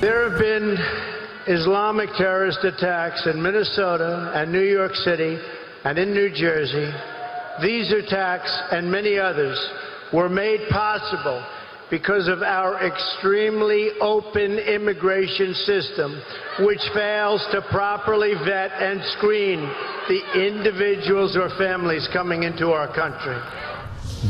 There have been Islamic terrorist attacks in Minnesota and New York City and in New Jersey. These attacks and many others were made possible because of our extremely open immigration system, which fails to properly vet and screen the individuals or families coming into our country.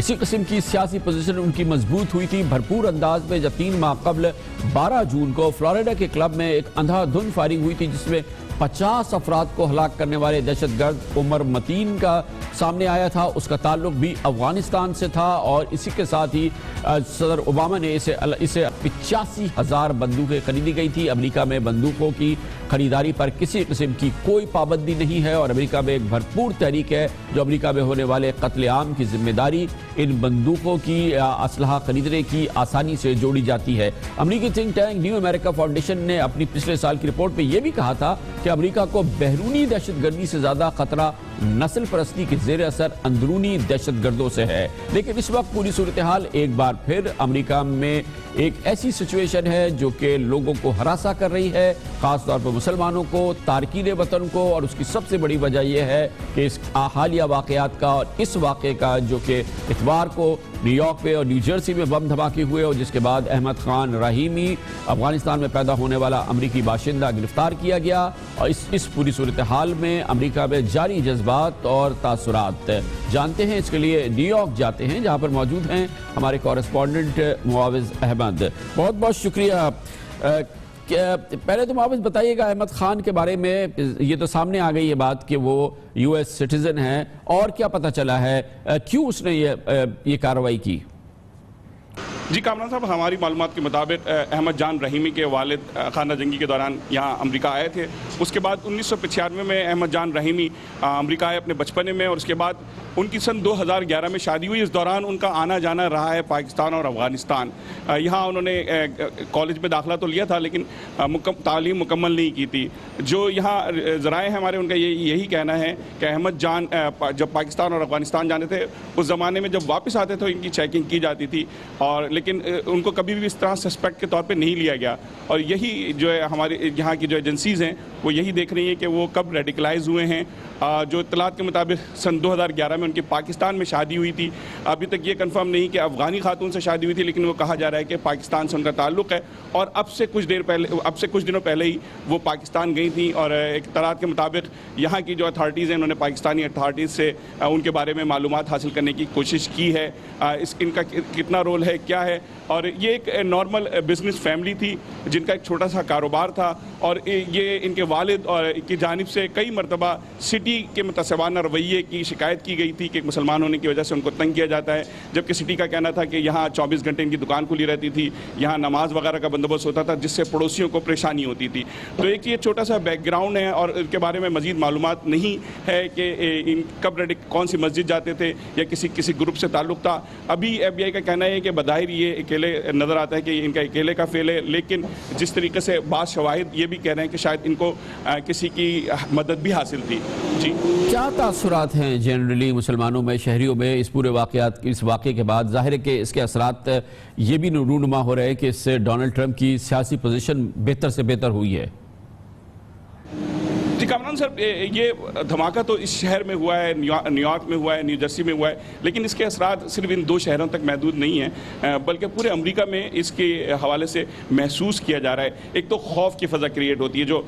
اسی قسم کی سیاسی position in کی مضبوط ہوئی تھی بھرپور انداز میں جب 3 ماہ قبل 12 جون کو فلوریڈا کے کلب میں ایک اندھا دھند فائرنگ ہوئی تھی جس میں 50 افراد کو ہلاک کرنے والے دہشت گرد عمر متین کا سامنے آیا تھا. اس کا تعلق بھی افغانستان سے تھا اور اسی کے ساتھ ہی صدر اوباما نے اسے 85,000 بندوقیں خریدی گئی تھی. امریکہ میں بندوقوں کی خریداری پر کسی قسم کی کوئی پابندی نہیں ہے اور امریکہ میں ایک بھرپور تحریک ہے جو امریکہ میں ہونے والے قتل عام کی ذمہ داری ان بندوقوں کی اسلحہ خریدنے کی آسانی سے جوڑی جاتی ہے. امریکی تھنک ٹینک نیو امریکہ فاؤنڈیشن نے اپنی پچھلے سال کی رپورٹ میں یہ بھی کہا تھا کہ امریکہ کو بیرونی دہشت گردی سے زیادہ خطرہ نسل پرستی کے زیر اثر اندرونی دہشت گردوں سے ہے. لیکن اس وقت پوری صورتحال ایک بار پھر امریکہ میں ایک ایسی سچویشن ہے جو کہ لوگوں کو ہراساں کر رہی ہے, خاص طور پر مسلمانوں کو, تارکین وطن کو, اور اس کی سب سے بڑی وجہ یہ ہے کہ اس حالیہ واقعات کا اور اس واقعے کا جو کہ اتوار کو نیو یارک میں اور نیو جرسی میں بم دھماکے ہوئے اور جس کے بعد احمد خان رحیمی افغانستان میں پیدا ہونے والا امریکی باشندہ گرفتار کیا گیا. اور اس پوری صورتحال میں امریکہ میں جاری جذبات اور تاثرات جانتے ہیں. اس کے لیے نیو یارک جاتے ہیں جہاں پر موجود ہیں ہمارے کورسپونڈنٹ معاوض احمد. بہت بہت شکریہ. پہلے تو معاوض بتائیے گا احمد خان کے بارے میں, یہ تو سامنے آ گئی یہ بات کہ وہ یو ایس سٹیزن ہیں, اور کیا پتہ چلا ہے کیوں اس نے یہ کارروائی کی؟ جی کامران صاحب, ہماری معلومات کے مطابق احمد جان رحیمی کے والد خانہ جنگی کے دوران یہاں امریکہ آئے تھے. اس کے بعد 1995 میں احمد جان رحیمی امریکہ آئے اپنے بچپنے میں, اور اس کے بعد ان کی سن 2011 میں شادی ہوئی. اس دوران ان کا آنا جانا رہا ہے پاکستان اور افغانستان. یہاں انہوں نے کالج میں داخلہ تو لیا تھا لیکن تعلیم مکمل نہیں کی تھی. جو یہاں ذرائع ہیں ہمارے, ان کا یہی کہنا ہے کہ احمد جان جب پاکستان اور افغانستان جانے تھے اس زمانے میں جب واپس آتے تھے ان کی چیکنگ کی جاتی تھی, اور لیکن ان کو کبھی بھی اس طرح سسپیکٹ کے طور پہ نہیں لیا گیا. اور یہی جو ہے ہمارے یہاں کی جو ایجنسیز ہیں وہ یہی دیکھ رہی ہیں کہ وہ کب ریڈیکلائز ہوئے ہیں. جو اطلاعات کے مطابق سن 2011 میں ان کی پاکستان میں شادی ہوئی تھی. ابھی تک یہ کنفرم نہیں کہ افغانی خاتون سے شادی ہوئی تھی, لیکن وہ کہا جا رہا ہے کہ پاکستان سے ان کا تعلق ہے, اور اب سے کچھ دنوں پہلے ہی وہ پاکستان گئی تھیں. اور ایک اطلاعات کے مطابق یہاں کی جو اتھارٹیز ہیں انہوں نے پاکستانی اتھارٹیز سے ان کے بارے میں معلومات حاصل کرنے کی کوشش کی ہے. ان کا کتنا رول ہے, کیا ہے. اور یہ ایک نارمل بزنس فیملی تھی جن کا ایک چھوٹا سا کاروبار تھا, اور یہ ان کے والد اور کی جانب سے کئی مرتبہ سٹی کے متسوانہ رویے کی شکایت کی گئی تھی کہ مسلمان ہونے کی وجہ سے ان کو تنگ کیا جاتا ہے, جبکہ سٹی کا کہنا تھا کہ یہاں 24 گھنٹے ان کی دکان کھلی رہتی تھی, یہاں نماز وغیرہ کا بندوبست ہوتا تھا جس سے پڑوسیوں کو پریشانی ہوتی تھی. تو ایک یہ چھوٹا سا بیک گراؤنڈ ہے, اور ان کے بارے میں مزید معلومات نہیں ہے کہ ان کب کون سی مسجد جاتے تھے یا کسی گروپ سے تعلق تھا. ابھی ایف بی آئی کا کہنا ہے کہ بظاہر یہ اکیلے نظر آتا ہے کہ ان کا اکیلے کا فعل ہے, لیکن جس طریقے سے بعض شواہد یہ بھی کہہ رہے ہیں کہ شاید ان کو کسی کی مدد بھی حاصل تھی. جی کیا تاثرات ہیں جنرلی مسلمانوں میں, شہریوں میں اس پورے اس واقعے کے بعد؟ ظاہر ہے کہ اس کے اثرات یہ بھی رونما ہو رہے ہیں کہ اس سے ڈونلڈ ٹرمپ کی سیاسی پوزیشن بہتر سے بہتر ہوئی ہے. جی کامران صاحب, یہ دھماکہ تو اس شہر میں ہوا ہے, نیو یارک میں ہوا ہے, نیو جرسی میں ہوا ہے, لیکن اس کے اثرات صرف ان 2 شہروں تک محدود نہیں ہیں بلکہ پورے امریکہ میں اس کے حوالے سے محسوس کیا جا رہا ہے. ایک تو خوف کی فضا کریٹ ہوتی ہے جو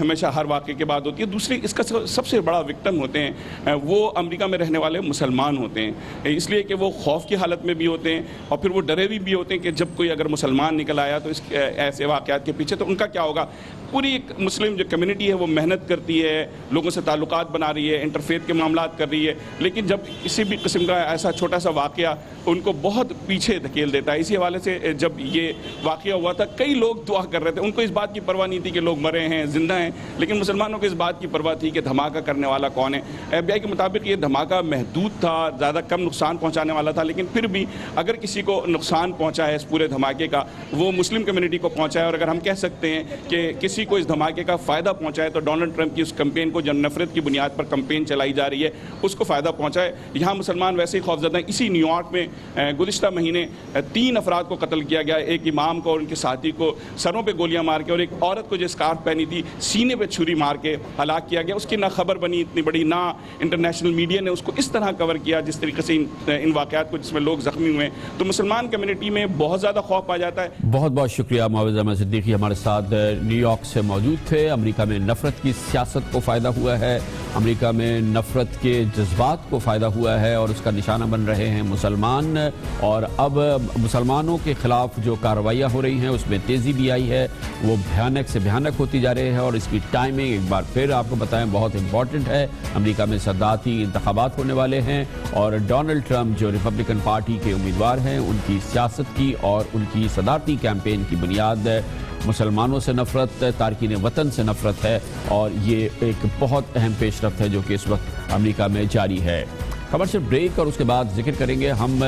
ہمیشہ ہر واقعے کے بعد ہوتی ہے. دوسری اس کا سب سے بڑا وکٹم ہوتے ہیں وہ امریکہ میں رہنے والے مسلمان ہوتے ہیں, اس لیے کہ وہ خوف کی حالت میں بھی ہوتے ہیں اور پھر وہ ڈرے بھی ہوتے ہیں کہ جب کوئی اگر مسلمان نکل آیا تو اس ایسے واقعات کے پیچھے تو ان کا کیا ہوگا. پوری ایک مسلم جو کمیونٹی ہے وہ محنت کرتی ہے, لوگوں سے تعلقات بنا رہی ہے, انٹرفیت کے معاملات کر رہی ہے, لیکن جب کسی بھی قسم کا ایسا چھوٹا سا واقعہ ان کو بہت پیچھے دھکیل دیتا ہے. اسی حوالے سے جب یہ واقعہ ہوا تھا کئی لوگ دعا کر رہے تھے, ان کو اس بات کی پرواہ نہیں تھی کہ لوگ مرے ہیں زندہ ہیں, لیکن مسلمانوں کو اس بات کی پرواہ تھی کہ دھماکہ کرنے والا کون ہے. ایف بی آئی کے مطابق یہ دھماکہ محدود تھا, زیادہ کم نقصان پہنچانے والا تھا, لیکن پھر بھی اگر کسی کو نقصان پہنچا ہے اس پورے دھماکے کا وہ مسلم کمیونٹی کو پہنچا ہے. اور اگر ہم کہہ سکتے ہیں کہ کسی کو اس دھماکے کا فائدہ پہنچا ہے تو ڈونلڈ ٹرمپ کی اس کمپین کو جو نفرت کی بنیاد پر کمپین چلائی جا رہی ہے اس کو فائدہ پہنچا ہے. یہاں مسلمان ویسے ہی خوفزدہ ہیں. اسی نیو یارک میں گزشتہ مہینے 3 افراد کو قتل کیا گیا, ایک امام کو اور ان کے ساتھی کو سروں پہ گولیاں مار کے, اور ایک عورت کو جو اسکارف پہنی تھی سینے پہ چھری مار کے ہلاک کیا گیا. اس کی نہ خبر بنی اتنی بڑی, نہ انٹرنیشنل میڈیا نے اس کو اس طرح کور کیا جس طریقے سے ان واقعات کو جس میں لوگ زخمی ہوئے ہیں. تو مسلمان کمیونٹی میں بہت زیادہ خوف پا جاتا ہے. بہت بہت شکریہ معاوض احمد صدیقی ہمارے ساتھ نیو یارک سے موجود تھے۔ امریکہ میں نفرت کی سیاست کو فائدہ ہوا ہے، امریکہ میں نفرت کے جذبات کو فائدہ ہوا ہے اور اس کا نشانہ بن رہے ہیں مسلمان، اور اب مسلمانوں کے خلاف جو کارروائیاں ہو رہی ہیں اس میں تیزی بھی آئی ہے، وہ بھیانک سے بھیانک ہوتی جا رہے ہیں، اور اس کی ٹائمنگ ایک بار پھر آپ کو بتائیں بہت امپورٹنٹ ہے۔ امریکہ میں صدارتی انتخابات ہونے والے ہیں اور ڈونلڈ ٹرمپ جو ریپبلکن پارٹی کے امیدوار ہیں، ان کی سیاست کی اور ان کی صدارتی کیمپین کی بنیاد مسلمانوں سے نفرت، تارکین وطن سے نفرت ہے، اور یہ ایک بہت اہم پیش رفت ہے جو کہ اس وقت امریکہ میں جاری ہے۔ کمرشل بریک اور اس کے بعد ذکر کریں گے ہم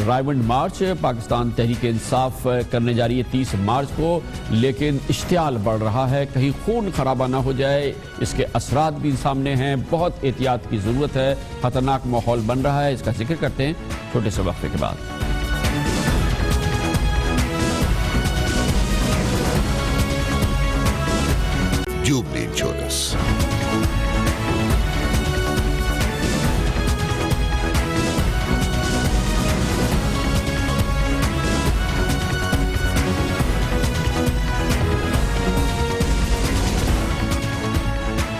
رائیونڈ مارچ پاکستان تحریک انصاف کرنے جا رہی ہے 30 مارچ کو، لیکن اشتعال بڑھ رہا ہے، کہیں خون خرابہ نہ ہو جائے، اس کے اثرات بھی سامنے ہیں، بہت احتیاط کی ضرورت ہے، خطرناک ماحول بن رہا ہے، اس کا ذکر کرتے ہیں چھوٹے سے وقفے کے بعد۔ Jubilee insurance.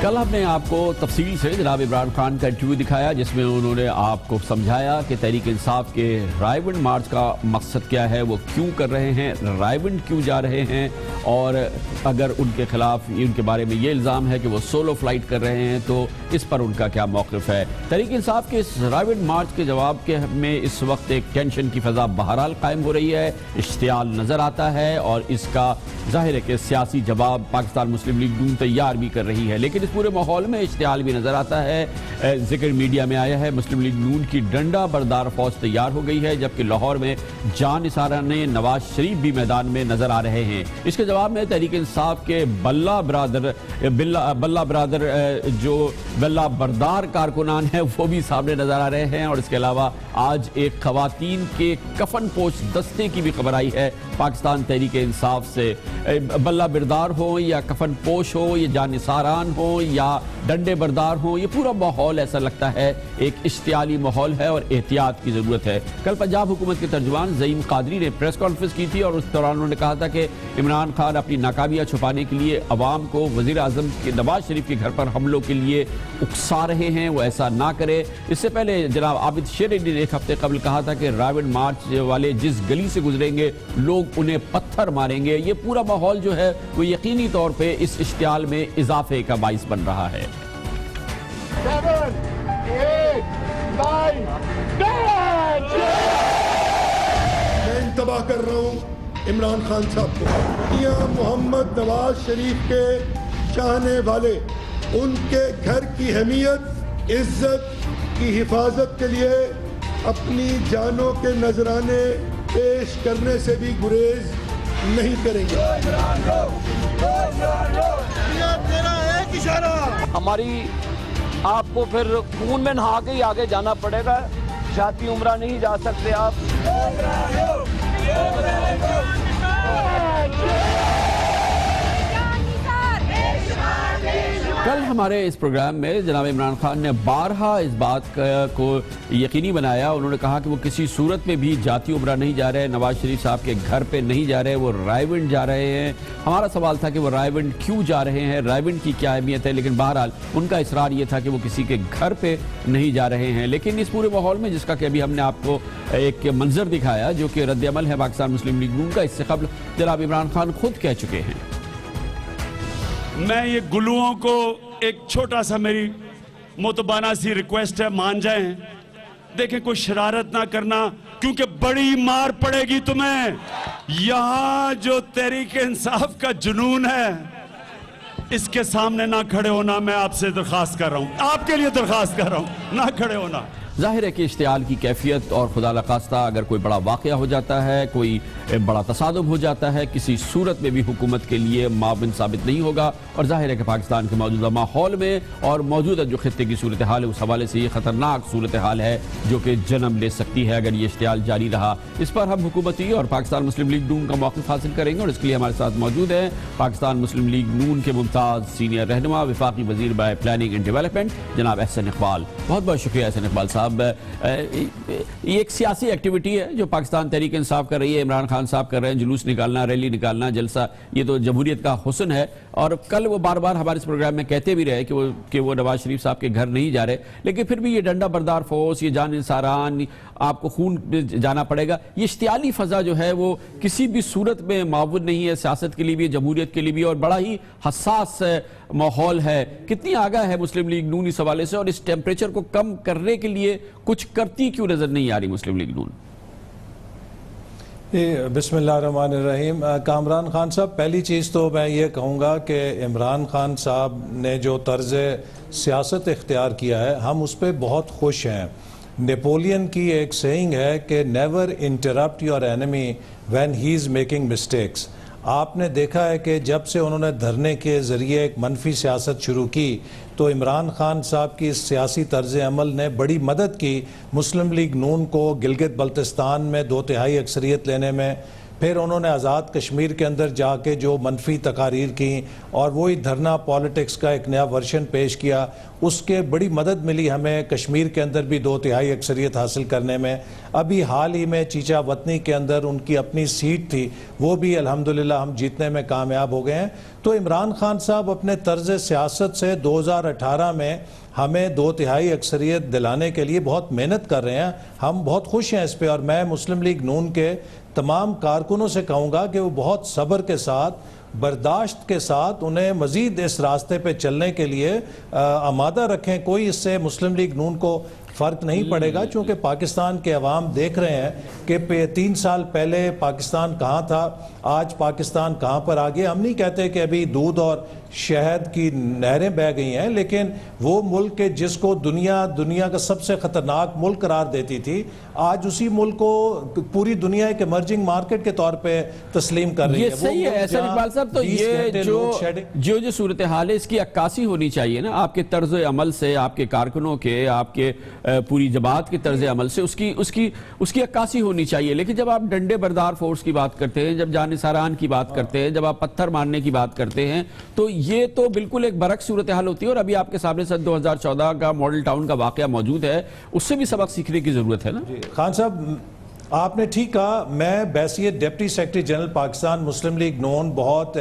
کل ہم نے آپ کو تفصیل سے جناب عمران خان کا انٹرویو دکھایا جس میں انہوں نے آپ کو سمجھایا کہ تحریک انصاف کے رائیونڈ مارچ کا مقصد کیا ہے، وہ کیوں کر رہے ہیں، رائیونڈ کیوں جا رہے ہیں، اور اگر ان کے خلاف ان کے بارے میں یہ الزام ہے کہ وہ سولو فلائٹ کر رہے ہیں تو اس پر ان کا کیا موقف ہے۔ تحریک انصاف کے اس رائیونڈ مارچ کے جواب میں اس وقت ایک ٹینشن کی فضا بہرحال قائم ہو رہی ہے، اشتعال نظر آتا ہے، اور اس کا ظاہر ہے کہ سیاسی جواب پاکستان مسلم لیگ نون تیار بھی کر رہی ہے، لیکن اس پورے ماحول میں اشتعال بھی نظر آتا ہے۔ ذکر میڈیا میں آیا ہے مسلم لیگ نون کی ڈنڈا بردار فوج تیار ہو گئی ہے، جبکہ لاہور میں جان نثار نے نواز شریف بھی میدان میں نظر آ رہے ہیں۔ اس کے جواب میں تحریک انصاف کے بلہ بردار کارکنان ہیں وہ بھی سامنے نظر آ رہے ہیں، اور اس کے علاوہ آج ایک خواتین کے کفن پوش دستے کی بھی خبر آئی ہے پاکستان تحریک انصاف سے۔ بلہ بردار ہوں یا کفن پوش ہو یا جان نثاران ہوں یا ڈنڈے بردار ہوں، یہ پورا ماحول ایسا لگتا ہے ایک اشتعالی ماحول ہے اور احتیاط کی ضرورت ہے۔ کل پنجاب حکومت کے ترجمان زعیم قادری نے پریس کانفرنس کی تھی اور اس دوران انہوں نے کہا تھا کہ عمران خان اپنی ناکامیاں چھپانے کے لیے عوام کو وزیر اعظم کے نواز شریف کے گھر پر حملوں کے لیے اکسا رہے ہیں، وہ ایسا نہ کرے۔ اس سے پہلے جناب عابد شیری نے ایک ہفتے قبل کہا تھا کہ رائیونڈ مارچ والے جس گلی سے گزریں گے لوگ انہیں پتھر ماریں گے۔ یہ پورا ماحول جو ہے وہ یقینی طور پہ اس اشتعال میں اضافے کا باعث بن رہا ہے۔ 7, 8, 9, 10 میں انتباہ کر رہا ہوں عمران خان صاحب کو، میاں محمد نواز شریف کے چاہنے والے ان کے گھر کی حمیت عزت کی حفاظت کے لیے اپنی جانوں کے نذرانے پیش کرنے سے بھی گریز نہیں کریں گے۔ ہماری آپ کو پھر خون میں نہا کے ہی آگے جانا پڑے گا، جاتی عمرہ نہیں جا سکتے آپ۔ کل ہمارے اس پروگرام میں جناب عمران خان نے بارہا اس بات کو یقینی بنایا، انہوں نے کہا کہ وہ کسی صورت میں بھی جاتی عمرہ نہیں جا رہے، نواز شریف صاحب کے گھر پہ نہیں جا رہے، وہ رائیونڈ جا رہے ہیں۔ ہمارا سوال تھا کہ وہ رائیونڈ کیوں جا رہے ہیں، رائیونڈ کی کیا اہمیت ہے، لیکن بہرحال ان کا اصرار یہ تھا کہ وہ کسی کے گھر پہ نہیں جا رہے ہیں۔ لیکن اس پورے ماحول میں جس کا کہ ابھی ہم نے آپ کو ایک منظر دکھایا جو کہ رد عمل ہے پاکستان مسلم لیگ نون کا، اس سے قبل جناب عمران خان خود کہہ چکے ہیں۔ میں یہ گلوؤں کو ایک چھوٹا سا میری متبانہ سی ریکویسٹ ہے، مان جائیں، دیکھیں کوئی شرارت نہ کرنا کیونکہ بڑی مار پڑے گی تمہیں۔ یہاں جو تحریک انصاف کا جنون ہے اس کے سامنے نہ کھڑے ہونا، میں آپ سے درخواست کر رہا ہوں، آپ کے لیے درخواست کر رہا ہوں، نہ کھڑے ہونا۔ ظاہر ہے کہ اشتعال کی کیفیت اور خدا نخواستہ اگر کوئی بڑا واقعہ ہو جاتا ہے، کوئی بڑا تصادم ہو جاتا ہے، کسی صورت میں بھی حکومت کے لیے معاون ثابت نہیں ہوگا، اور ظاہر ہے کہ پاکستان کے موجودہ ماحول میں اور موجودہ جو خطے کی صورتحال ہے اس حوالے سے یہ خطرناک صورتحال ہے جو کہ جنم لے سکتی ہے اگر یہ اشتعال جاری رہا۔ اس پر ہم حکومتی اور پاکستان مسلم لیگ نون کا موقف حاصل کریں گے، اور اس کے لیے ہمارے ساتھ موجود ہیں پاکستان مسلم لیگ نون کے ممتاز سینئر رہنما وفاقی وزیر برائے پلاننگ اینڈ ڈیولپمنٹ جناب احسن اقبال۔ بہت بہت شکریہ احسن اقبال صاحب صاحب یہ ایک سیاسی ایکٹیویٹی ہے جو پاکستان تحریک انصاف کر رہی ہے، عمران خان صاحب کر رہے ہیں، جلوس نکالنا، ریلی نکالنا، جلسہ، یہ تو جمہوریت کا حسن ہے. اور کل وہ بار بار ہمارے اس پروگرام میں کہتے بھی رہے کہ وہ نواز شریف صاحب کے گھر نہیں جا رہے، لیکن پھر بھی یہ ڈنڈا بردار فورس، یہ جان انصاران، آپ کو خون جانا پڑے گا، یہ اشتعالی فضا جو ہے وہ کسی بھی صورت میں معاون نہیں ہے سیاست کے لیے بھی، جمہوریت کے لیے بھی، اور بڑا ہی حساس ماحول ہے. کتنی آگاہ ہے مسلم لیگ نون اس حوالے سے، اور اس ٹیمپریچر کو کم کرنے کے لیے کچھ کرتی کیوں نظر نہیں آ رہی مسلم لیگ نون؟ بسم اللہ الرحمن الرحیم. کامران خان صاحب، پہلی چیز تو میں یہ کہوں گا کہ عمران خان صاحب نے جو طرز سیاست اختیار کیا ہے ہم اس پہ بہت خوش ہیں. نیپولین کی ایک سیئنگ ہے کہ never interrupt your enemy when he is making mistakes. آپ نے دیکھا ہے کہ جب سے انہوں نے دھرنے کے ذریعے ایک منفی سیاست شروع کی تو عمران خان صاحب کی اس سیاسی طرز عمل نے بڑی مدد کی مسلم لیگ نون کو گلگت بلتستان میں 2/3 اکثریت لینے میں. پھر انہوں نے آزاد کشمیر کے اندر جا کے جو منفی تقاریر کی اور وہی دھرنا پالیٹکس کا ایک نیا ورژن پیش کیا، اس کے بڑی مدد ملی ہمیں کشمیر کے اندر بھی 2/3 اکثریت حاصل کرنے میں. ابھی حال ہی میں چیچا وطنی کے اندر ان کی اپنی سیٹ تھی، وہ بھی الحمدللہ ہم جیتنے میں کامیاب ہو گئے ہیں. تو عمران خان صاحب اپنے طرز سیاست سے 2018 میں ہمیں 2/3 اکثریت دلانے کے لیے بہت محنت کر رہے ہیں. ہم بہت خوش ہیں اس پہ، اور میں مسلم لیگ نون کے تمام کارکنوں سے کہوں گا کہ وہ بہت صبر کے ساتھ، برداشت کے ساتھ انہیں مزید اس راستے پہ چلنے کے لیے آمادہ رکھیں. کوئی اس سے مسلم لیگ نون کو فرق نہیں پڑے گا، چونکہ پاکستان کے عوام دیکھ رہے ہیں کہ 3 سال پہلے پاکستان کہاں تھا، آج پاکستان کہاں پر آ گیا. ہم نہیں کہتے کہ ابھی دودھ اور شہد کی نہریں بہہ گئی ہیں، لیکن وہ ملک کے جس کو دنیا کا سب سے خطرناک ملک قرار دیتی تھی، آج اسی ملک کو پوری دنیا ایک ایمرجنگ مارکیٹ کے طور پہ تسلیم کر رہی ہے. یہ صحیح ہے احسن اقبال صاحب. تو یہ جو صورتحال ہے اس کی عکاسی ہونی چاہیے نا آپ کے طرز عمل سے، آپ کے کارکنوں کے، آپ کے پوری جماعت کے طرز عمل سے اس کی عکاسی ہونی چاہیے. لیکن جب آپ ڈنڈے بردار فورس کی بات کرتے ہیں، جب جانثاران کی بات کرتے ہیں، جب آپ پتھر مارنے کی بات کرتے ہیں، تو یہ تو بالکل ایک برعکس صورتحال ہوتی ہے. اور ابھی آپ کے سامنے سن 2014 کا ماڈل ٹاؤن کا واقعہ موجود ہے، اس سے بھی سبق سیکھنے کی ضرورت ہے نا. خان صاحب آپ نے ٹھیک کہا. میں بحیثیت ڈپٹی سیکرٹری جنرل پاکستان مسلم لیگ نون بہت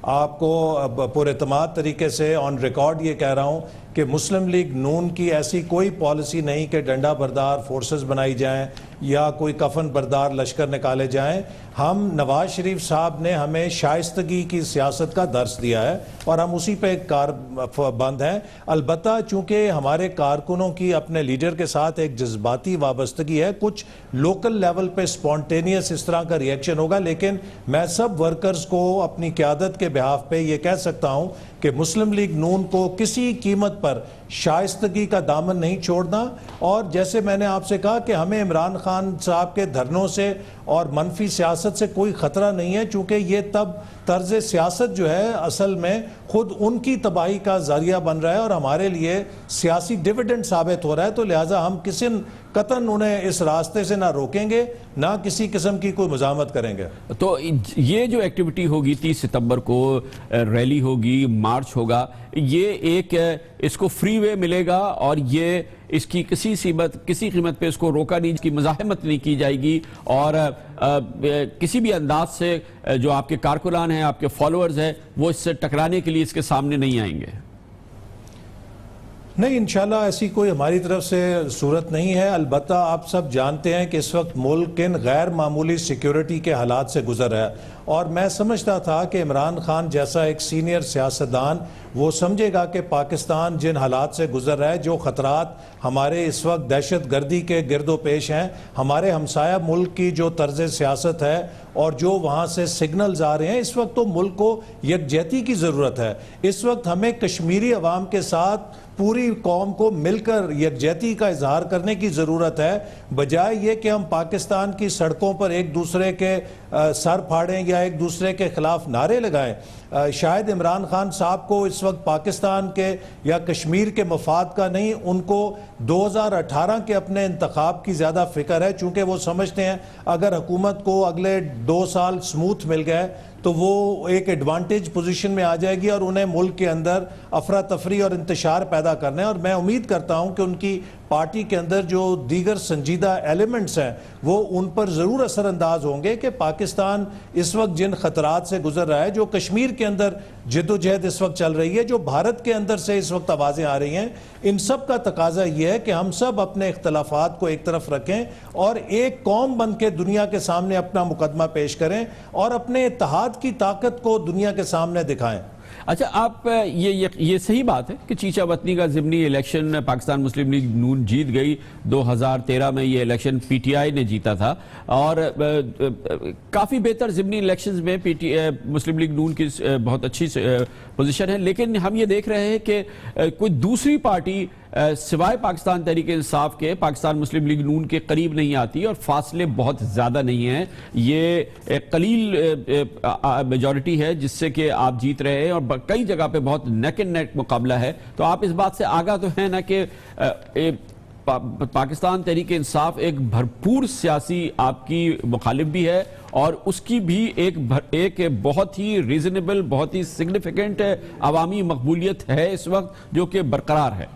آپ کو پر اعتماد طریقے سے آن ریکارڈ یہ کہہ رہا ہوں کہ مسلم لیگ نون کی ایسی کوئی پالیسی نہیں کہ ڈنڈا بردار فورسز بنائی جائیں یا کوئی کفن بردار لشکر نکالے جائیں. ہم نواز شریف صاحب نے ہمیں شائستگی کی سیاست کا درس دیا ہے اور ہم اسی پہ کار بند ہیں. البتہ چونکہ ہمارے کارکنوں کی اپنے لیڈر کے ساتھ ایک جذباتی وابستگی ہے، کچھ لوکل لیول پہ سپونٹینیس اس طرح کا ریئیکشن ہوگا، لیکن میں سب ورکرز کو اپنی قیادت کے بہاف پہ یہ کہہ سکتا ہوں کہ مسلم لیگ نون کو کسی قیمت پر شائستگی کا دامن نہیں چھوڑنا. اور جیسے میں نے آپ سے کہا کہ ہمیں عمران خان صاحب کے دھرنوں سے اور منفی سیاست سے کوئی خطرہ نہیں ہے، چونکہ یہ تب طرز سیاست جو ہے اصل میں خود ان کی تباہی کا ذریعہ بن رہا ہے اور ہمارے لیے سیاسی ڈیویڈنڈ ثابت ہو رہا ہے. تو لہٰذا ہم کسی قطن انہیں اس راستے سے نہ روکیں گے، نہ کسی قسم کی کوئی مزاحمت کریں گے. تو یہ جو ایکٹیویٹی ہوگی 30 ستمبر کو، ریلی ہوگی، مارچ ہوگا، یہ ایک اس کو فری وے ملے گا اور یہ اس کی کسی قیمت پہ اس کو روکا نہیں، اس کی مزاحمت نہیں کی جائے گی، اور کسی بھی انداز سے جو آپ کے کارکنان ہیں، آپ کے فالوورز ہیں، وہ اس سے ٹکرانے کے لیے اس کے سامنے نہیں آئیں گے. نہیں، انشاءاللہ ایسی کوئی ہماری طرف سے صورت نہیں ہے. البتہ آپ سب جانتے ہیں کہ اس وقت ملک کن غیر معمولی سیکیورٹی کے حالات سے گزر رہا ہے، اور میں سمجھتا تھا کہ عمران خان جیسا ایک سینئر سیاستدان وہ سمجھے گا کہ پاکستان جن حالات سے گزر رہا ہے، جو خطرات ہمارے اس وقت دہشت گردی کے گرد و پیش ہیں، ہمارے ہمسایہ ملک کی جو طرز سیاست ہے اور جو وہاں سے سگنلز آ رہے ہیں، اس وقت تو ملک کو یکجہتی کی ضرورت ہے. اس وقت ہمیں کشمیری عوام کے ساتھ پوری قوم کو مل کر یکجہتی کا اظہار کرنے کی ضرورت ہے، بجائے یہ کہ ہم پاکستان کی سڑکوں پر ایک دوسرے کے سر پھاڑیں یا ایک دوسرے کے خلاف نعرے لگائیں. شاید عمران خان صاحب کو اس وقت پاکستان کے یا کشمیر کے مفاد کا نہیں، ان کو 2018 کے اپنے انتخاب کی زیادہ فکر ہے، چونکہ وہ سمجھتے ہیں اگر حکومت کو اگلے 2 سال سموتھ مل گئے تو وہ ایک ایڈوانٹیج پوزیشن میں آ جائے گی اور انہیں ملک کے اندر افراتفری اور انتشار پیدا کرنا ہے. اور میں امید کرتا ہوں کہ ان کی پارٹی کے اندر جو دیگر سنجیدہ ایلیمنٹس ہیں وہ ان پر ضرور اثر انداز ہوں گے کہ پاکستان اس وقت جن خطرات سے گزر رہا ہے, جو کشمیر کے اندر جد و جہد اس وقت چل رہی ہے, جو بھارت کے اندر سے اس وقت آوازیں آ رہی ہیں, ان سب کا تقاضا یہ ہے کہ ہم سب اپنے اختلافات کو ایک طرف رکھیں اور ایک قوم بن کے دنیا کے سامنے اپنا مقدمہ پیش کریں اور اپنے اتحاد کی طاقت کو دنیا کے سامنے دکھائیں. اچھا, آپ یہ صحیح بات ہے کہ چیچا وطنی کا ضمنی الیکشن پاکستان مسلم لیگ نون جیت گئی. 2013 میں یہ الیکشن پی ٹی آئی نے جیتا تھا اور کافی بہتر ضمنی الیکشنز میں مسلم لیگ نون کی بہت اچھی پوزیشن ہے. لیکن ہم یہ دیکھ رہے ہیں کہ کوئی دوسری پارٹی سوائے پاکستان تحریک انصاف کے پاکستان مسلم لیگ نون کے قریب نہیں آتی اور فاصلے بہت زیادہ نہیں ہیں. یہ قلیل میجورٹی ہے جس سے کہ آپ جیت رہے ہیں اور کئی جگہ پہ بہت نیک اینڈ نیک مقابلہ ہے. تو آپ اس بات سے آگاہ تو ہیں نا کہ پاکستان تحریک انصاف ایک بھرپور سیاسی آپ کی مخالف بھی ہے اور اس کی بھی ایک بہت ہی ریزنیبل, بہت ہی سگنیفیکنٹ عوامی مقبولیت ہے اس وقت جو کہ برقرار ہے.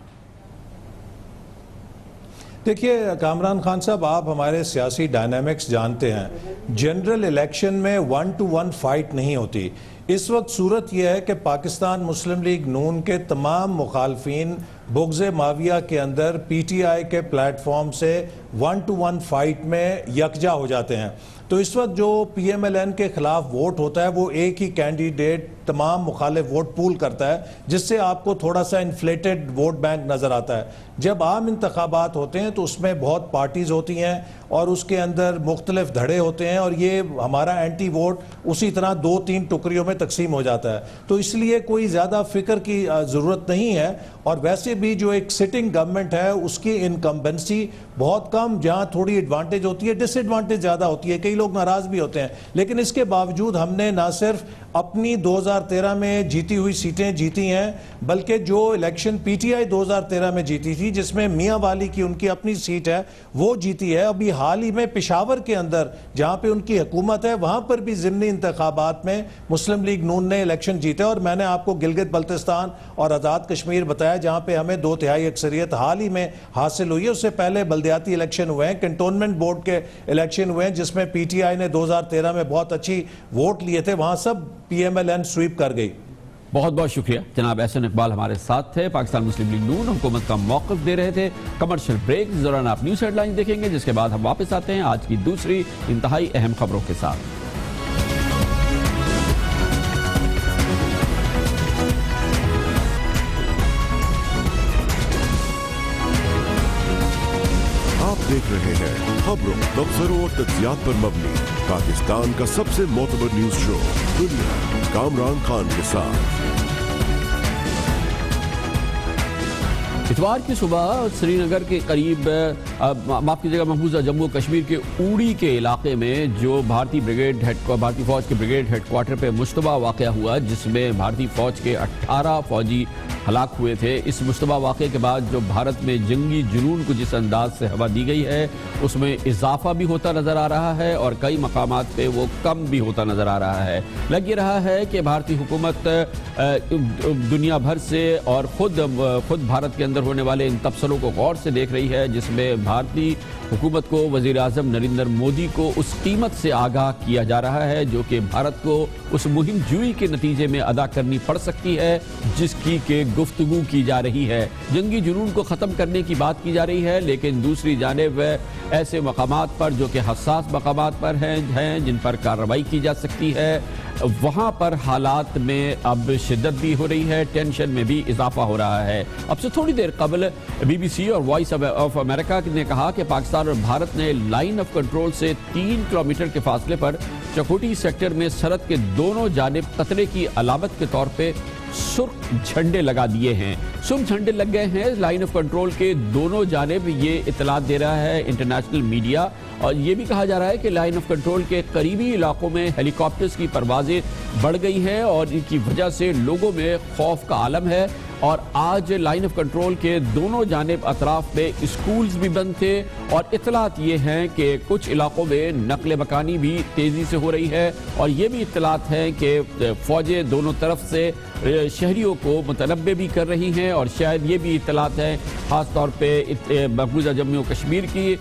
دیکھیے کامران خان صاحب, آپ ہمارے سیاسی ڈائنامکس جانتے ہیں. جنرل الیکشن میں 1 to 1 فائٹ نہیں ہوتی. اس وقت صورت یہ ہے کہ پاکستان مسلم لیگ نون کے تمام مخالفین بغض ماویہ کے اندر پی ٹی آئی کے پلیٹ فارم سے 1 to 1 فائٹ میں یکجا ہو جاتے ہیں. تو اس وقت جو پی ایم ایل این کے خلاف ووٹ ہوتا ہے وہ ایک ہی کینڈیڈیٹ تمام مخالف ووٹ پول کرتا ہے, جس سے آپ کو تھوڑا سا انفلیٹڈ ووٹ بینک نظر آتا ہے. جب عام انتخابات ہوتے ہیں تو اس میں بہت پارٹیز ہوتی ہیں اور اس کے اندر مختلف دھڑے ہوتے ہیں اور یہ ہمارا اینٹی ووٹ اسی طرح 2-3 ٹکریوں میں تقسیم ہو جاتا ہے. تو اس لیے کوئی زیادہ فکر کی ضرورت نہیں ہے. اور ویسے بھی جو ایک سٹنگ گورنمنٹ ہے اس کی انکمبنسی بہت کم, جہاں تھوڑی ایڈوانٹیج ہوتی ہے ڈس ایڈوانٹیج زیادہ ہوتی ہے. کئی لوگ ناراض بھی ہوتے ہیں, لیکن اس کے باوجود ہم نے نہ صرف اپنی 2013 میں جیتی ہوئی سیٹیں جیتی ہیں بلکہ جو الیکشن پی ٹی آئی 2013 میں جیتی تھی جس میں میاں والی کی ان کی اپنی سیٹ ہے وہ جیتی ہے. ابھی حال ہی میں پشاور کے اندر جہاں پہ ان کی حکومت ہے وہاں پر بھی ضمنی انتخابات میں مسلم لیگ نون نے الیکشن جیتا. اور میں نے آپ کو گلگت بلتستان اور آزاد کشمیر بتایا جہاں پہ ہمیں 2/3 اکثریت حال ہی میں حاصل ہوئی ہے. اس سے پہلے بلدیاتی الیکشن ہوئے ہیں, کنٹونمنٹ بورڈ کے الیکشن ہوئے ہیں جس میں پی ٹی آئی نے 2013 میں بہت اچھی ووٹ لیے تھے, وہاں سب P M L N sweep کر گئی. بہت بہت شکریہ جناب احسن اقبال ہمارے ساتھ تھے. پاکستان مسلم لیگ نون حکومت کا موقف دے رہے تھے. کمرشل بریک, اس دوران آپ نیوز ہیڈ لائنز دیکھیں گے جس کے بعد ہم واپس آتے ہیں آج کی دوسری انتہائی اہم خبروں کے ساتھ. آپ دیکھ رہے ہیں خبروں, تبصروں اور تجزیات پر مبنی پاکستان کا سب سے معتبر نیوز شو دنیا, کامران خان کے ساتھ. اتوار کی صبح سری نگر کے قریب, معاف کیجیے گا, محفوظہ جموں کشمیر کے اوڑی کے علاقے میں جو بھارتی فوج کے بریگیڈ ہیڈ کوارٹر پہ مشتبہ واقعہ ہوا جس میں بھارتی فوج کے 18 فوجی ہلاک ہوئے تھے. اس مشتبہ واقعے کے بعد جو بھارت میں جنگی جنون کو جس انداز سے ہوا دی گئی ہے اس میں اضافہ بھی ہوتا نظر آ رہا ہے اور کئی مقامات پہ وہ کم بھی ہوتا نظر آ رہا ہے. لگ یہ رہا ہے کہ بھارتی حکومت دنیا بھر سے اور خود بھارت کے اندر ہونے والے ان تبصروں کو غور سے دیکھ رہی ہے جس میں بھارتی حکومت کو وزیر اعظم نریندر مودی کو اس قیمت سے آگاہ کیا جا رہا ہے جو کہ بھارت کو اس مہم جوئی کے نتیجے میں ادا کرنی پڑ سکتی ہے جس کی کہ گفتگو کی جا رہی ہے. جنگی جنون کو ختم کرنے کی بات کی جا رہی ہے لیکن دوسری جانب ایسے مقامات پر جو کہ حساس مقامات پر ہیں جن پر کارروائی کی جا سکتی ہے وہاں پر حالات میں اب شدت بھی ہو رہی ہے, ٹینشن میں بھی اضافہ ہو رہا ہے. اب سے تھوڑی دیر قبل بی بی سی اور وائس آف امریکہ نے کہا کہ پاکستان اور بھارت نے لائن آف کنٹرول سے 3 کلومیٹر کے فاصلے پر چکوٹی سیکٹر میں سرحد کے دونوں جانب خطرے کی علامت کے طور پہ سرخ جھنڈے لگا دیے ہیں. سرخ جھنڈے لگ گئے ہیں لائن آف کنٹرول کے دونوں جانب, یہ اطلاع دے رہا ہے انٹرنیشنل میڈیا. اور یہ بھی کہا جا رہا ہے کہ لائن آف کنٹرول کے قریبی علاقوں میں ہیلی کاپٹرز کی پروازیں بڑھ گئی ہیں اور ان کی وجہ سے لوگوں میں خوف کا عالم ہے اور آج لائن آف کنٹرول کے دونوں جانب اطراف میں اسکولز بھی بند تھے، اور اطلاعات یہ ہیں کہ کچھ علاقوں میں نقل مکانی بھی تیزی سے ہو رہی ہے، اور یہ بھی اطلاعات ہیں کہ فوجیں دونوں طرف سے شہریوں کو متنبع بھی کر رہی ہیں، اور شاید یہ بھی اطلاعات ہیں خاص طور پہ مقبوضہ جموں و کشمیر کی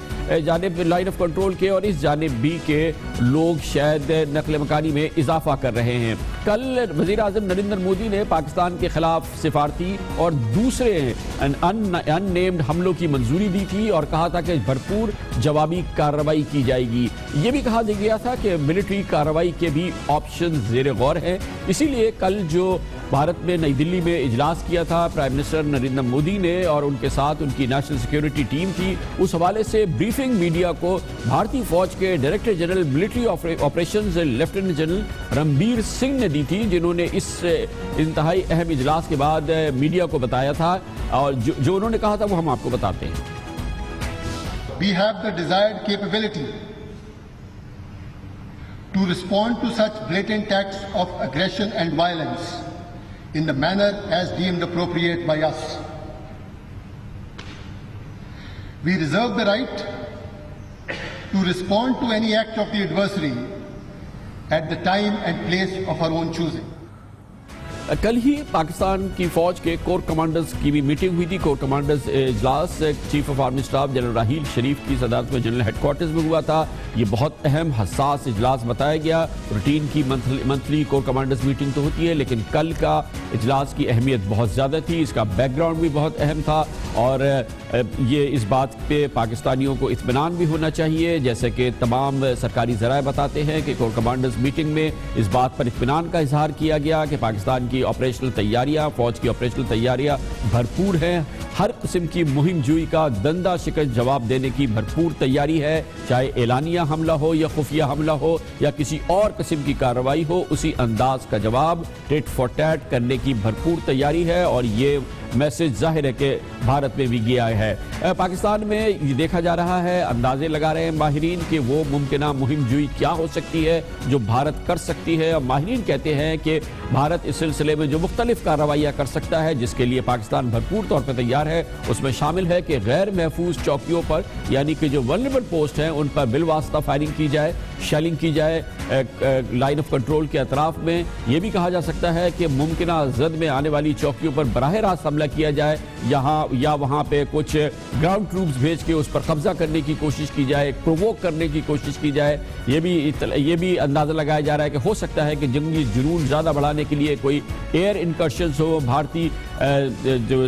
جانب لائن آف کنٹرول کے، اور اس جانب بھی کہ لوگ شاید نقل مکانی میں اضافہ کر رہے ہیں۔ کل وزیر اعظم نریندر مودی نے پاکستان کے خلاف سفارتی اور دوسرے ان نیمڈ حملوں کی منظوری دی تھی، اور کہا تھا کہ بھرپور جوابی کارروائی کی جائے گی۔ یہ بھی کہا گیا تھا کہ ملٹری کارروائی کے بھی آپشن زیر غور ہیں۔ اسی لیے کل جو بھارت میں نئی دلی میں اجلاس کیا تھا پرائم منسٹر نریندر مودی نے، اور ان کے ساتھ ان کی نیشنل سیکیورٹی ٹیم تھی، اس حوالے سے بریفنگ میڈیا کو بھارتی فوج کے director general military operations lieutenant general Ranbir Singh نے دی تھی، جنہوں نے اس انتہائی اہم اجلاس کے بعد میڈیا کو بتایا تھا، اور جو انہوں نے کہا تھا وہ ہم آپ کو بتاتے ہیں۔ We have the desired capability to respond to such blatant acts of aggression and violence in the manner as deemed appropriate by us. We reserve the right to respond to any act of the adversary at the time and place of our own choosing. کل ہی پاکستان کی فوج کے corps commanders کی بھی meeting ہوئی تھی، core commanders اجلاس chief of army staff general Raheel Sharif کی صدارت میں جنرل ہیڈ کوارٹرز میں ہوا تھا۔ یہ بہت اہم حساس اجلاس بتایا گیا۔ روٹین کی منتھلی کور کمانڈرز میٹنگ تو ہوتی ہے، لیکن کل کا اجلاس کی اہمیت بہت زیادہ تھی، اس کا بیک گراؤنڈ بھی بہت اہم تھا، اور یہ اس بات پہ پاکستانیوں کو اطمینان بھی ہونا چاہیے، جیسے کہ تمام سرکاری ذرائع بتاتے ہیں کہ کور کمانڈرز میٹنگ میں اس بات پر اطمینان کا اظہار کیا گیا کہ پاکستان کی آپریشنل تیاریاں، فوج کی آپریشنل تیاریاں بھرپور ہیں، ہر قسم کی مہم جوئی کا دندہ شکن جواب دینے کی بھرپور تیاری ہے، چاہے اعلانیہ حملہ ہو یا خفیہ حملہ ہو یا کسی اور قسم کی کارروائی ہو، اسی انداز کا جواب ٹیٹ فار ٹیٹ کرنے کی بھرپور تیاری ہے، اور یہ میسج ظاہر ہے کہ بھارت میں بھی گیا ہے۔ پاکستان میں یہ دیکھا جا رہا ہے، اندازے لگا رہے ہیں ماہرین کہ وہ ممکنہ مہم جوئی کیا ہو سکتی ہے جو بھارت کر سکتی ہے، اور ماہرین کہتے ہیں کہ بھارت اس سلسلے میں جو مختلف کارروائیاں کر سکتا ہے جس کے لیے پاکستان بھرپور طور پر تیار ہے، اس میں شامل ہے کہ غیر محفوظ چوکیوں پر، یعنی کہ جو ولنریبل پوسٹ ہیں ان پر بالواسطہ فائرنگ کی جائے، شیلنگ کی جائے لائن آف کنٹرول کے اطراف میں۔ یہ بھی کہا جا سکتا ہے کہ ممکنہ زد میں آنے والی چوکیوں پر براہ راست حملہ کیا جائے، یہاں یا وہاں پہ کچھ گراؤنڈ ٹروپس بھیج کے اس پر قبضہ کرنے کی کوشش کی جائے، پرووک کرنے کی کوشش کی جائے۔ یہ بھی اندازہ لگایا جا رہا ہے کہ ہو سکتا ہے کہ جنگی جنون زیادہ بڑھانے کے لیے کوئی ایئر انکرشنز ہو، بھارتی جو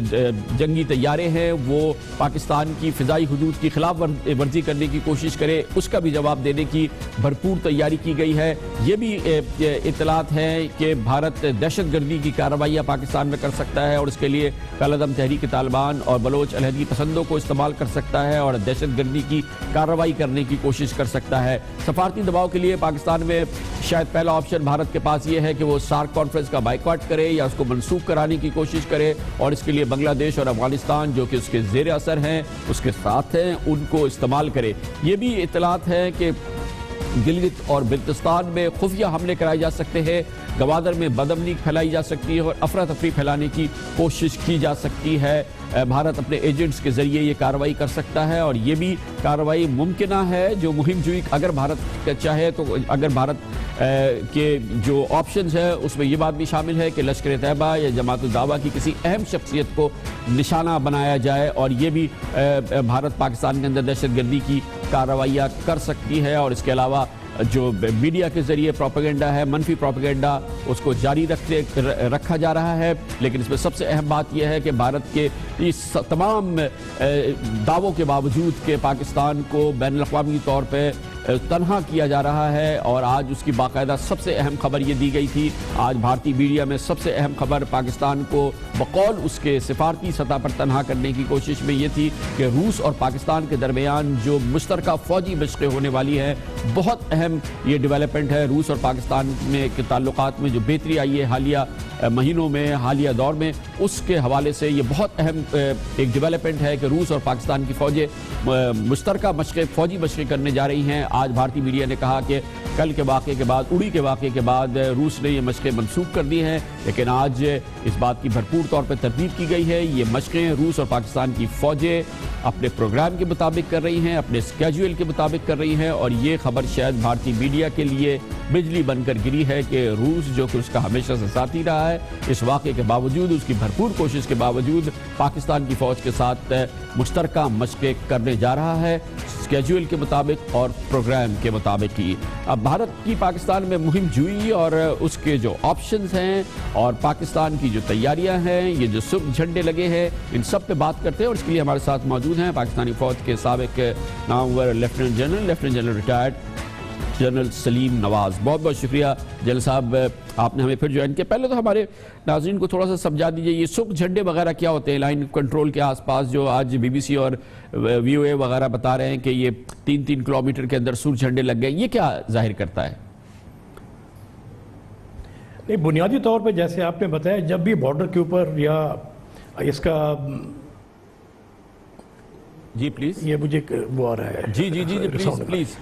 جنگی طیارے ہیں وہ پاکستان کی فضائی حدود کی خلاف ورزی کرنے کی کوشش کرے، اس کا بھی جواب دینے کی بھرپور تیاری کی گئی ہے۔ یہ بھی اطلاعات ہیں کہ بھارت دہشت گردی کی کارروائیاں پاکستان میں کر سکتا ہے، اور اس کے لیے کالعدم تحریک طالبان اور بلوچ علیحدگی پسندوں کو استعمال کر سکتا ہے، اور دہشت گردی کی کارروائی کرنے کی کوشش کر سکتا ہے۔ سفارتی دباؤ کے لیے پاکستان میں شاید پہلا آپشن بھارت کے پاس یہ ہے کہ وہ سارک کانفرنس کا بائیکاٹ کرے یا اس کو منسوخ کرانے کی کوشش کرے، اور اس کے لیے بنگلہ دیش اور افغانستان جو کہ اس کے زیر اثر ہیں، اس کے ساتھ ہیں، ان کو استعمال کرے۔ یہ بھی اطلاعات ہیں کہ گلگت اور بلتستان میں خفیہ حملے کرائے جا سکتے ہیں، گوادر میں بدامنی پھیلائی جا سکتی ہے اور افراتفری پھیلانے کی کوشش کی جا سکتی ہے۔ بھارت اپنے ایجنٹس کے ذریعے یہ کارروائی کر سکتا ہے، اور یہ بھی کارروائی ممکنہ ہے جو مہم جوئی اگر بھارت چاہے تو، اگر بھارت کے جو آپشنز ہیں اس میں یہ بات بھی شامل ہے کہ لشکر طیبہ یا جماعت الدعوہ کی کسی اہم شخصیت کو نشانہ بنایا جائے، اور یہ بھی بھارت پاکستان کے اندر دہشت گردی کی کارروائیاں کر سکتی ہے۔ اور اس کے علاوہ جو میڈیا کے ذریعے پروپیگنڈا ہے، منفی پروپیگنڈا، اس کو جاری رکھا جا رہا ہے، لیکن اس میں سب سے اہم بات یہ ہے کہ بھارت کے اس تمام دعووں کے باوجود کہ پاکستان کو بین الاقوامی طور پہ تنہا کیا جا رہا ہے، اور آج اس کی باقاعدہ سب سے اہم خبر یہ دی گئی تھی، آج بھارتی میڈیا میں سب سے اہم خبر پاکستان کو بقول اس کے سفارتی سطح پر تنہا کرنے کی کوشش میں یہ تھی کہ روس اور پاکستان کے درمیان جو مشترکہ فوجی مشقیں ہونے والی ہیں، بہت اہم یہ ڈیولپمنٹ ہے۔ روس اور پاکستان میں کے تعلقات میں جو بہتری آئی ہے حالیہ مہینوں میں، حالیہ دور میں، اس کے حوالے سے یہ بہت اہم ایک ڈیولپمنٹ ہے کہ روس اور پاکستان کی فوجیں مشترکہ فوجی مشقیں کرنے جا رہی ہیں۔ آج بھارتی میڈیا نے کہا کہ کل کے واقعے کے بعد، اڑی کے واقعے کے بعد روس نے یہ مشقیں منسوخ کر دی ہیں، لیکن آج اس بات کی بھرپور طور پہ تردید کی گئی ہے۔ یہ مشقیں روس اور پاکستان کی فوجیں اپنے پروگرام کے مطابق کر رہی ہیں، اپنے سکیجول کے مطابق کر رہی ہیں، اور یہ خبر شاید بھارتی میڈیا کے لیے بجلی بن کر گری ہے کہ روس جو کہ اس کا ہمیشہ سے ساتھی رہا ہے، اس واقعے کے باوجود، اس کی بھرپور کوشش کے باوجود پاکستان کی فوج کے ساتھ مشترکہ مشقیں کرنے جا رہا ہے، سکیجول کے مطابق اور پروگرام کے مطابق ہی۔ اب بھارت کی پاکستان میں مہم جوئی اور اس کے جو آپشنز ہیں اور پاکستان کی جو تیاریاں ہیں، یہ جو سرخ جھنڈے لگے ہیں، ان سب پہ بات کرتے ہیں، اور اس کے لیے ہمارے ساتھ موجود ہیں پاکستانی فوج کے سابق نامور لیفٹیننٹ جنرل ریٹائرڈ جنرل سلیم نواز۔ بہت بہت شکریہ جنرل صاحب، آپ نے ہمیں پھر جوائن کیا۔ پہلے تو ہمارے ناظرین کو تھوڑا سا سمجھا دیجئے یہ سرخ جھنڈے وغیرہ کیا ہوتے ہیں لائن کنٹرول کے آس پاس، جو آج بی بی سی اور وی او اے وغیرہ بتا رہے ہیں کہ یہ 3 کلومیٹر کے اندر سرخ جھنڈے لگ گئے، یہ کیا ظاہر کرتا ہے؟ نہیں، بنیادی طور پہ جیسے آپ نے بتایا، جب بھی بارڈر کے اوپر یا اس کا جی پلیز، یہ مجھے وہ آ رہا ہے، جی پلیز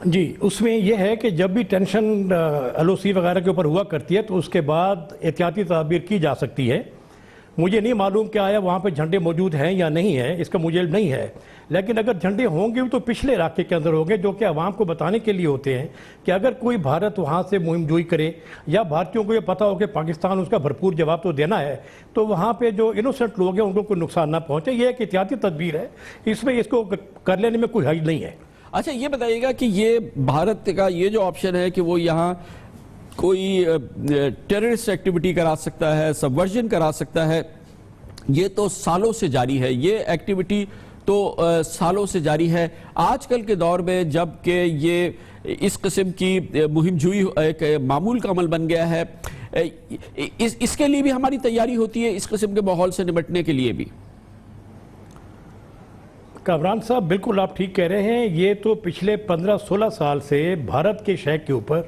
جی، اس میں یہ ہے کہ جب بھی ٹینشن ایل او سی وغیرہ کے اوپر ہوا کرتی ہے تو اس کے بعد احتیاطی تدابیر کی جا سکتی ہے۔ مجھے نہیں معلوم کہ آیا وہاں پہ جھنڈے موجود ہیں یا نہیں ہیں، اس کا مجھے علم نہیں ہے، لیکن اگر جھنڈے ہوں گے تو پچھلے علاقے کے اندر ہوں گے، جو کہ عوام کو بتانے کے لیے ہوتے ہیں کہ اگر کوئی بھارت وہاں سے مہم جوئی کرے یا بھارتیوں کو یہ پتہ ہو کہ پاکستان اس کا بھرپور جواب تو دینا ہے، تو وہاں پہ جو انوسنٹ لوگ ہیں ان کو کوئی نقصان نہ پہنچے۔ یہ ایک احتیاطی تدبیر ہے، اس میں اس کو کر لینے میں کوئی حرج نہیں ہے۔ اچھا یہ بتائیے گا کہ یہ بھارت کا یہ جو آپشن ہے کہ وہ یہاں کوئی ٹیررسٹ ایکٹیویٹی کرا سکتا ہے، سبورژن کرا سکتا ہے، یہ تو سالوں سے جاری ہے، یہ ایکٹیویٹی تو سالوں سے جاری ہے۔ آج کل کے دور میں جب کہ یہ اس قسم کی مہم جوئی ایک معمول کا عمل بن گیا ہے، اس کے لیے بھی ہماری تیاری ہوتی ہے، اس قسم کے ماحول سے نمٹنے کے لیے بھی؟ کامران صاحب بالکل آپ ٹھیک کہہ رہے ہیں، یہ تو پچھلے 15-16 سال سے بھارت کے شہر کے اوپر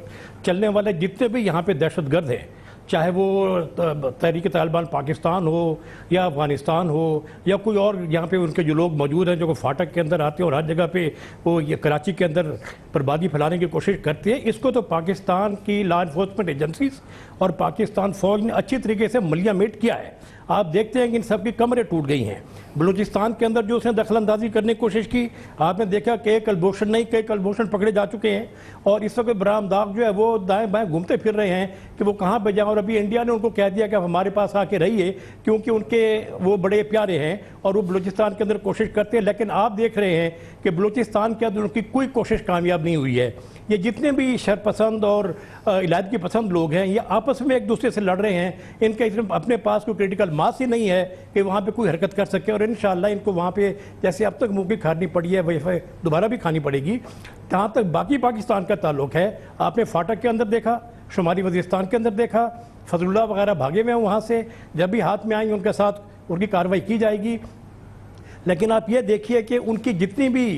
چلنے والے جتنے بھی یہاں پہ دہشت گرد ہیں، چاہے وہ تحریک طالبان پاکستان ہو یا افغانستان ہو یا کوئی اور یہاں پہ ان کے جو لوگ موجود ہیں جو فاٹک کے اندر آتے ہیں اور ہر جگہ پہ وہ یہ کراچی کے اندر بربادی پھیلانے کی کوشش کرتے ہیں، اس کو تو پاکستان کی لا انفورسمنٹ ایجنسیز اور پاکستان فوج نے اچھی طریقے سے ملیہ میٹ کیا ہے۔ آپ دیکھتے ہیں کہ ان سب کی کمریں ٹوٹ گئی ہیں۔ بلوچستان کے اندر جو اس نے دخل اندازی کرنے کی کوشش کی، آپ نے دیکھا کہ ایک کلبھوشن نہیں، کئی کلبھوشن پکڑے جا چکے ہیں، اور اس وقت برہم داغ جو ہے وہ دائیں بائیں گھومتے پھر رہے ہیں کہ وہ کہاں پہ جائیں، اور ابھی انڈیا نے ان کو کہہ دیا کہ ہمارے پاس آ کے رہیے، کیونکہ ان کے وہ بڑے پیارے ہیں اور وہ بلوچستان کے اندر کوشش کرتے ہیں۔ لیکن آپ دیکھ رہے ہیں کہ بلوچستان کے اندر ان کی کوئی کوشش کامیاب نہیں ہوئی ہے۔ یہ جتنے بھی شرپسند اور علیحدگی پسند لوگ ہیں، یہ آپس میں ایک دوسرے سے لڑ رہے ہیں، ان کے اپنے پاس کوئی کریٹیکل ماس ہی نہیں ہے کہ وہاں پہ کوئی حرکت کر سکے، اور انشاءاللہ ان کو وہاں پہ جیسے اب تک منہ کی کھانی پڑی ہے وہی دوبارہ بھی کھانی پڑے گی۔ جہاں تک باقی پاکستان کا تعلق ہے، آپ نے فاٹک کے اندر دیکھا، شمالی وزیرستان کے اندر دیکھا، فضل اللہ وغیرہ بھاگے ہوئے ہیں وہاں سے، جب بھی ہاتھ میں آئیں ان کے ساتھ ان کی کارروائی کی جائے گی۔ لیکن آپ یہ دیکھیے کہ ان کی جتنی بھی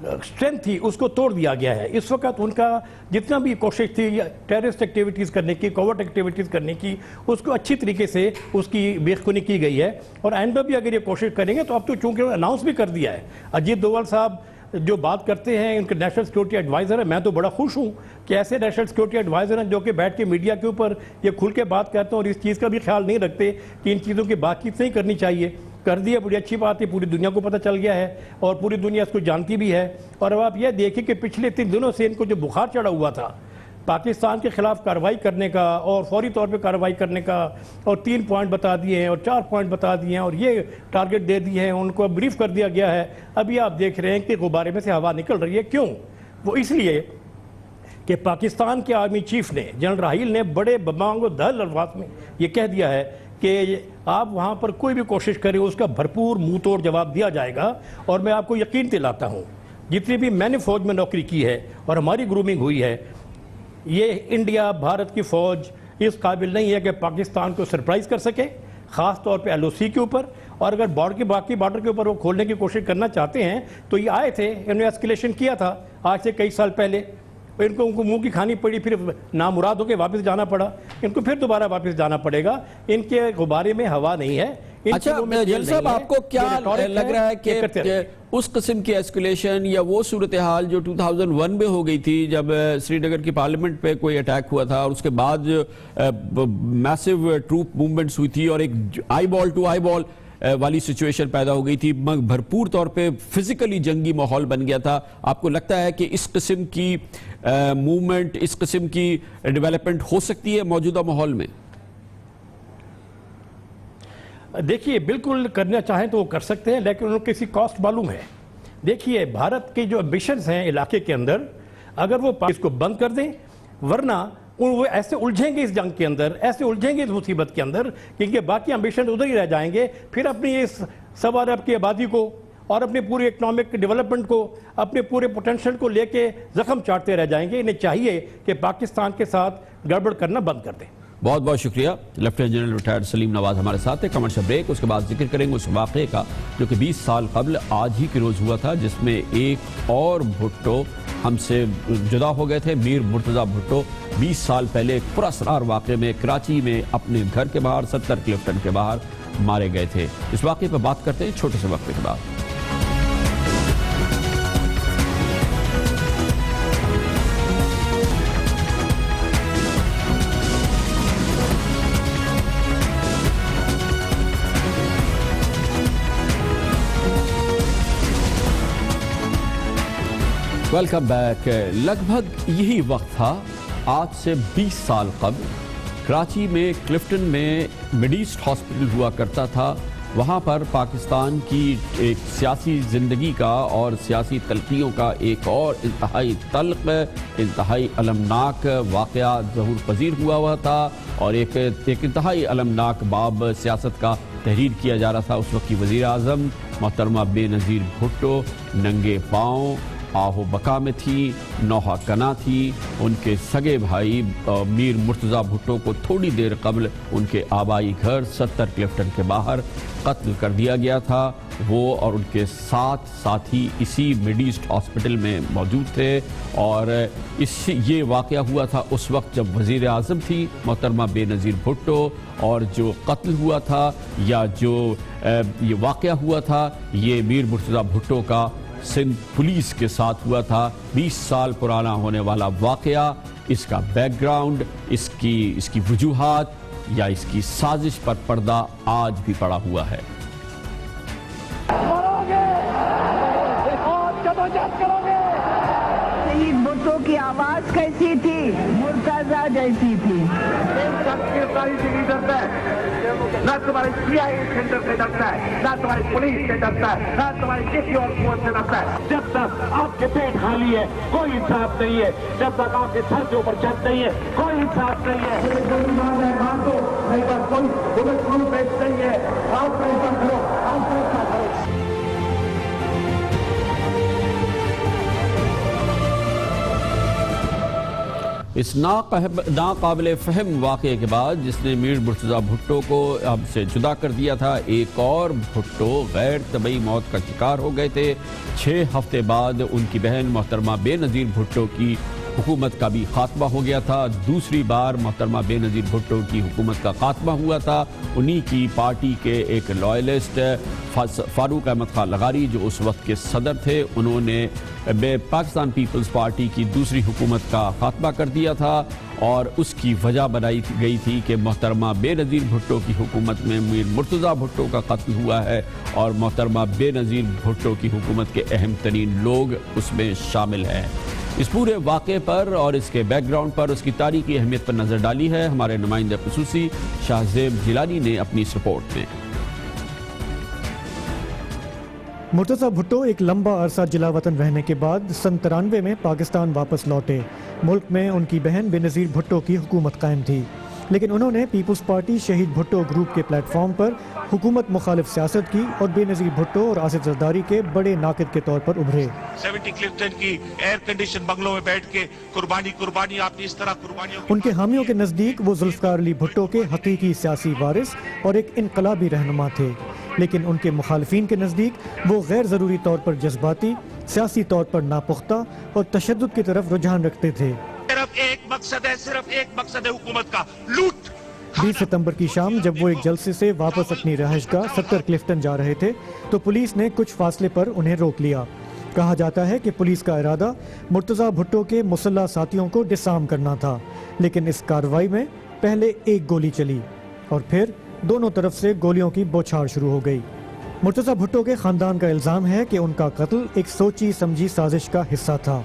اسٹرینتھ تھی اس کو توڑ دیا گیا ہے۔ اس وقت ان کا جتنا بھی کوشش تھی ٹیررسٹ ایکٹیویٹیز کرنے کی، کوورٹ ایکٹیویٹیز کرنے کی، اس کو اچھی طریقے سے اس کی بیخونی کی گئی ہے، اور آئندہ بھی اگر یہ کوشش کریں گے تو اب تو چونکہ اناؤنس بھی کر دیا ہے۔ اجیت دوول صاحب جو بات کرتے ہیں، ان کے نیشنل سیکورٹی ایڈوائزر ہیں، میں تو بڑا خوش ہوں کہ ایسے نیشنل سیکورٹی ایڈوائزر ہیں جو کہ بیٹھ کے میڈیا کے اوپر یہ کھل کے بات کرتے ہیں اور اس چیز کا بھی خیال نہیں رکھتے کہ ان چیزوں کی بات چیت نہیں کرنی چاہیے۔ کر دیا، بڑی اچھی بات ہے، پوری دنیا کو پتہ چل گیا ہے اور پوری دنیا اس کو جانتی بھی ہے۔ اور اب آپ یہ دیکھیں کہ پچھلے 3 دنوں سے ان کو جو بخار چڑھا ہوا تھا پاکستان کے خلاف کارروائی کرنے کا اور فوری طور پہ کارروائی کرنے کا، اور 3 پوائنٹ بتا دیے ہیں اور 4 پوائنٹ بتا دیے ہیں اور یہ ٹارگٹ دے دیے ہیں، ان کو بریف کر دیا گیا ہے۔ ابھی آپ دیکھ رہے ہیں کہ غبارے میں سے ہوا نکل رہی ہے۔ کیوں؟ وہ اس لیے کہ پاکستان کے آرمی چیف نے، جنرل راحیل نے بڑے بمانگ و دہل الفاظ میں یہ کہہ دیا ہے کہ آپ وہاں پر کوئی بھی کوشش کریں اس کا بھرپور منہ توڑ جواب دیا جائے گا۔ اور میں آپ کو یقین دلاتا ہوں، جتنی بھی میں نے فوج میں نوکری کی ہے اور ہماری گرومنگ ہوئی ہے، یہ انڈیا، بھارت کی فوج اس قابل نہیں ہے کہ پاکستان کو سرپرائز کر سکے، خاص طور پہ ایل او سی کے اوپر۔ اور اگر باقی بارڈر کے اوپر وہ کھولنے کی کوشش کرنا چاہتے ہیں تو یہ آئے تھے، انہوں نے ایسکیلیشن کیا تھا آج سے کئی سال پہلے، ان کو منہ کی کھانی پڑی، پھر نامراد ہو کے واپس جانا پڑا، ان کو پھر دوبارہ واپس جانا پڑے گا۔ ان کے غبارے میں ہوا نہیں ہے، اچھا جلیل صاحب، آپ کو کیا لگ رہا ہے کہ اس قسم کی ایسکولیشن یا وہ صورتحال جو 2001 میں ہو گئی تھی جب سری نگر کی پارلیمنٹ پہ کوئی اٹیک ہوا تھا اور اس کے بعد میسو ٹروپ موومنٹس ہوئی تھی اور ایک آئی بال ٹو آئی بال والی سچویشن پیدا ہو گئی تھی، بھرپور طور پہ فزیکلی جنگی ماحول بن گیا تھا، آپ کو لگتا ہے کہ اس قسم کی موومنٹ، اس قسم کی ڈیولپمنٹ ہو سکتی ہے موجودہ ماحول میں؟ دیکھیے بالکل کرنا چاہیں تو وہ کر سکتے ہیں، لیکن انہوں کو کسی کاسٹ معلوم ہے۔ دیکھیے بھارت کے جو ایمبیشنز ہیں علاقے کے اندر، اگر وہ اس کو بند کر دیں، ورنہ وہ ایسے الجھیں گے اس جنگ کے اندر، ایسے الجھیں گے اس مصیبت کے اندر کہ ان کے باقی ایمبیشن ادھر ہی رہ جائیں گے، پھر اپنی اس 1.25 ارب کی آبادی کو اور اپنے پورے اکنامک ڈیولپمنٹ کو، اپنے پورے پوٹینشل کو لے کے زخم چاٹتے رہ جائیں گے۔ انہیں چاہیے کہ پاکستان کے ساتھ گڑبڑ کرنا بند کر دیں۔ بہت بہت شکریہ۔ لیفٹیننٹ جنرل ریٹائرڈ سلیم نواز ہمارے ساتھ ہے۔ کمرشل بریک، اس کے بعد ذکر کریں گے اس واقعے کا جو کہ 20 سال قبل آج ہی کے روز ہوا تھا، جس میں ایک اور بھٹو ہم سے جدا ہو گئے تھے، میر مرتضیٰ بھٹو 20 سال پہلے ایک پراسرار واقعے میں کراچی میں اپنے گھر کے باہر 70 کلفٹن کے باہر مارے گئے تھے۔ اس واقعے پہ بات کرتے ہیں چھوٹے سے وقفے کے بعد۔ Welcome back. لگ بھگ یہی وقت تھا آج سے 20 سال قبل، کراچی میں کلفٹن میں مڈ ایسٹ ہاسپٹل ہوا کرتا تھا، وہاں پر پاکستان کی ایک سیاسی زندگی کا اور سیاسی تلخیوں کا ایک اور انتہائی تلخ، انتہائی المناک واقعہ ظہور پذیر ہوا تھا، اور ایک انتہائی المناک باب سیاست کا تحریر کیا جا رہا تھا۔ اس وقت کی وزیر اعظم محترمہ بے نظیر بھٹو ننگے پاؤں آہو بکا میں تھی، نوحہ کنا تھی۔ ان کے سگے بھائی میر مرتضیٰ بھٹو کو تھوڑی دیر قبل ان کے آبائی گھر 70 کلفٹن کے باہر قتل کر دیا گیا تھا۔ وہ اور ان کے 7 ساتھی اسی مڈ ایسٹ ہاسپٹل میں موجود تھے، اور یہ واقعہ ہوا تھا اس وقت جب وزیر اعظم تھی محترمہ بے نظیر بھٹو، اور جو قتل ہوا تھا یا جو یہ واقعہ ہوا تھا یہ میر مرتضیٰ بھٹو کا سندھ پولیس کے ساتھ ہوا تھا۔ 20 سال پرانا ہونے والا واقعہ، اس کا بیک گراؤنڈ، اس کی وجوہات یا اس کی سازش پر پردہ آج بھی پڑا ہوا ہے۔ شہید بھٹو کی آواز کیسی تھی؟ مرتضیٰ جیسی تھی۔ نہ تمہارے CIA سینٹر سے ڈرتا ہے، نہ تمہاری پولیس سے ڈرتا ہے، نہ تمہاری کسی اور قوت سے ڈرتا ہے۔ جب تک آپ کے پیٹ خالی ہے کوئی انصاف نہیں ہے، جب تک آپ کے سر کے اوپر چھت نہیں ہے کوئی انصاف نہیں ہے۔ نہیں پر کوئی بلٹ پروف بیچ نہیں ہے۔ آپ فیصلہ کرو، آپ فیصلہ کرو۔ اس ناقابل فہم واقعے کے بعد جس نے میر مرتضیٰ بھٹو کو ہم سے جدا کر دیا تھا، ایک اور بھٹو غیر طبعی موت کا شکار ہو گئے تھے۔ 6 ہفتے بعد ان کی بہن محترمہ بے نظیر بھٹو کی حکومت کا بھی خاتمہ ہو گیا تھا۔ دوسری بار محترمہ بے نظیر بھٹو کی حکومت کا خاتمہ ہوا تھا۔ انہی کی پارٹی کے ایک لائلسٹ فاروق احمد خان لغاری جو اس وقت کے صدر تھے، انہوں نے پاکستان پیپلز پارٹی کی دوسری حکومت کا خاتمہ کر دیا تھا، اور اس کی وجہ بنائی گئی تھی کہ محترمہ بے نظیر بھٹو کی حکومت میں میر مرتضیٰ بھٹو کا قتل ہوا ہے، اور محترمہ بے نظیر بھٹو کی حکومت کے اہم ترین لوگ اس میں شامل ہیں۔ اس پورے واقعے پر اور اس کے بیک گراؤنڈ پر، اس کی تاریخی اہمیت پر نظر ڈالی ہے ہمارے نمائندہ خصوصی شاہ زیب جیلانی نے اپنی اس رپورٹ میں۔ مرتضیٰ بھٹو ایک لمبا عرصہ جلا وطن رہنے کے بعد سن 93 میں پاکستان واپس لوٹے۔ ملک میں ان کی بہن بے نظیر بھٹو کی حکومت قائم تھی، لیکن انہوں نے پیپلز پارٹی شہید بھٹو گروپ کے پلیٹ فارم پر حکومت مخالف سیاست کی اور بے نظیر بھٹو اور آصف زرداری کے بڑے ناقد کے طور پر ابھرے۔ 70 کلفٹن کی ایئر کنڈیشن بنگلوں میں بیٹھ کے قربانی آپ نے اس طرح قربانیوں ان کے حامیوں کے نزدیک وہ ذوالفقار علی بھٹو کے حقیقی سیاسی وارث اور ایک انقلابی رہنما تھے، لیکن ان کے مخالفین کے نزدیک وہ غیر ضروری طور پر جذباتی، سیاسی طور پر ناپختہ اور تشدد کی طرف رجحان رکھتے تھے۔ صرف ایک مقصد ہے حکومت کا، لوٹ۔ 20 ستمبر کی شام جب وہ ایک جلسے سے واپس اپنی رہائش گاہ 70 کلفٹن جا رہے تھے تو پولیس نے کچھ فاصلے پر انہیں روک لیا۔ کہا جاتا ہے کہ پولیس کا ارادہ مرتضی بھٹو کے مسلح ساتھیوں کو ڈسارم کرنا تھا، لیکن اس کارروائی میں پہلے ایک گولی چلی اور پھر دونوں طرف سے گولیوں کی بوچھاڑ شروع ہو گئی۔ مرتضی بھٹو کے خاندان کا الزام ہے کہ ان کا قتل ایک سوچی سمجھی سازش کا حصہ تھا۔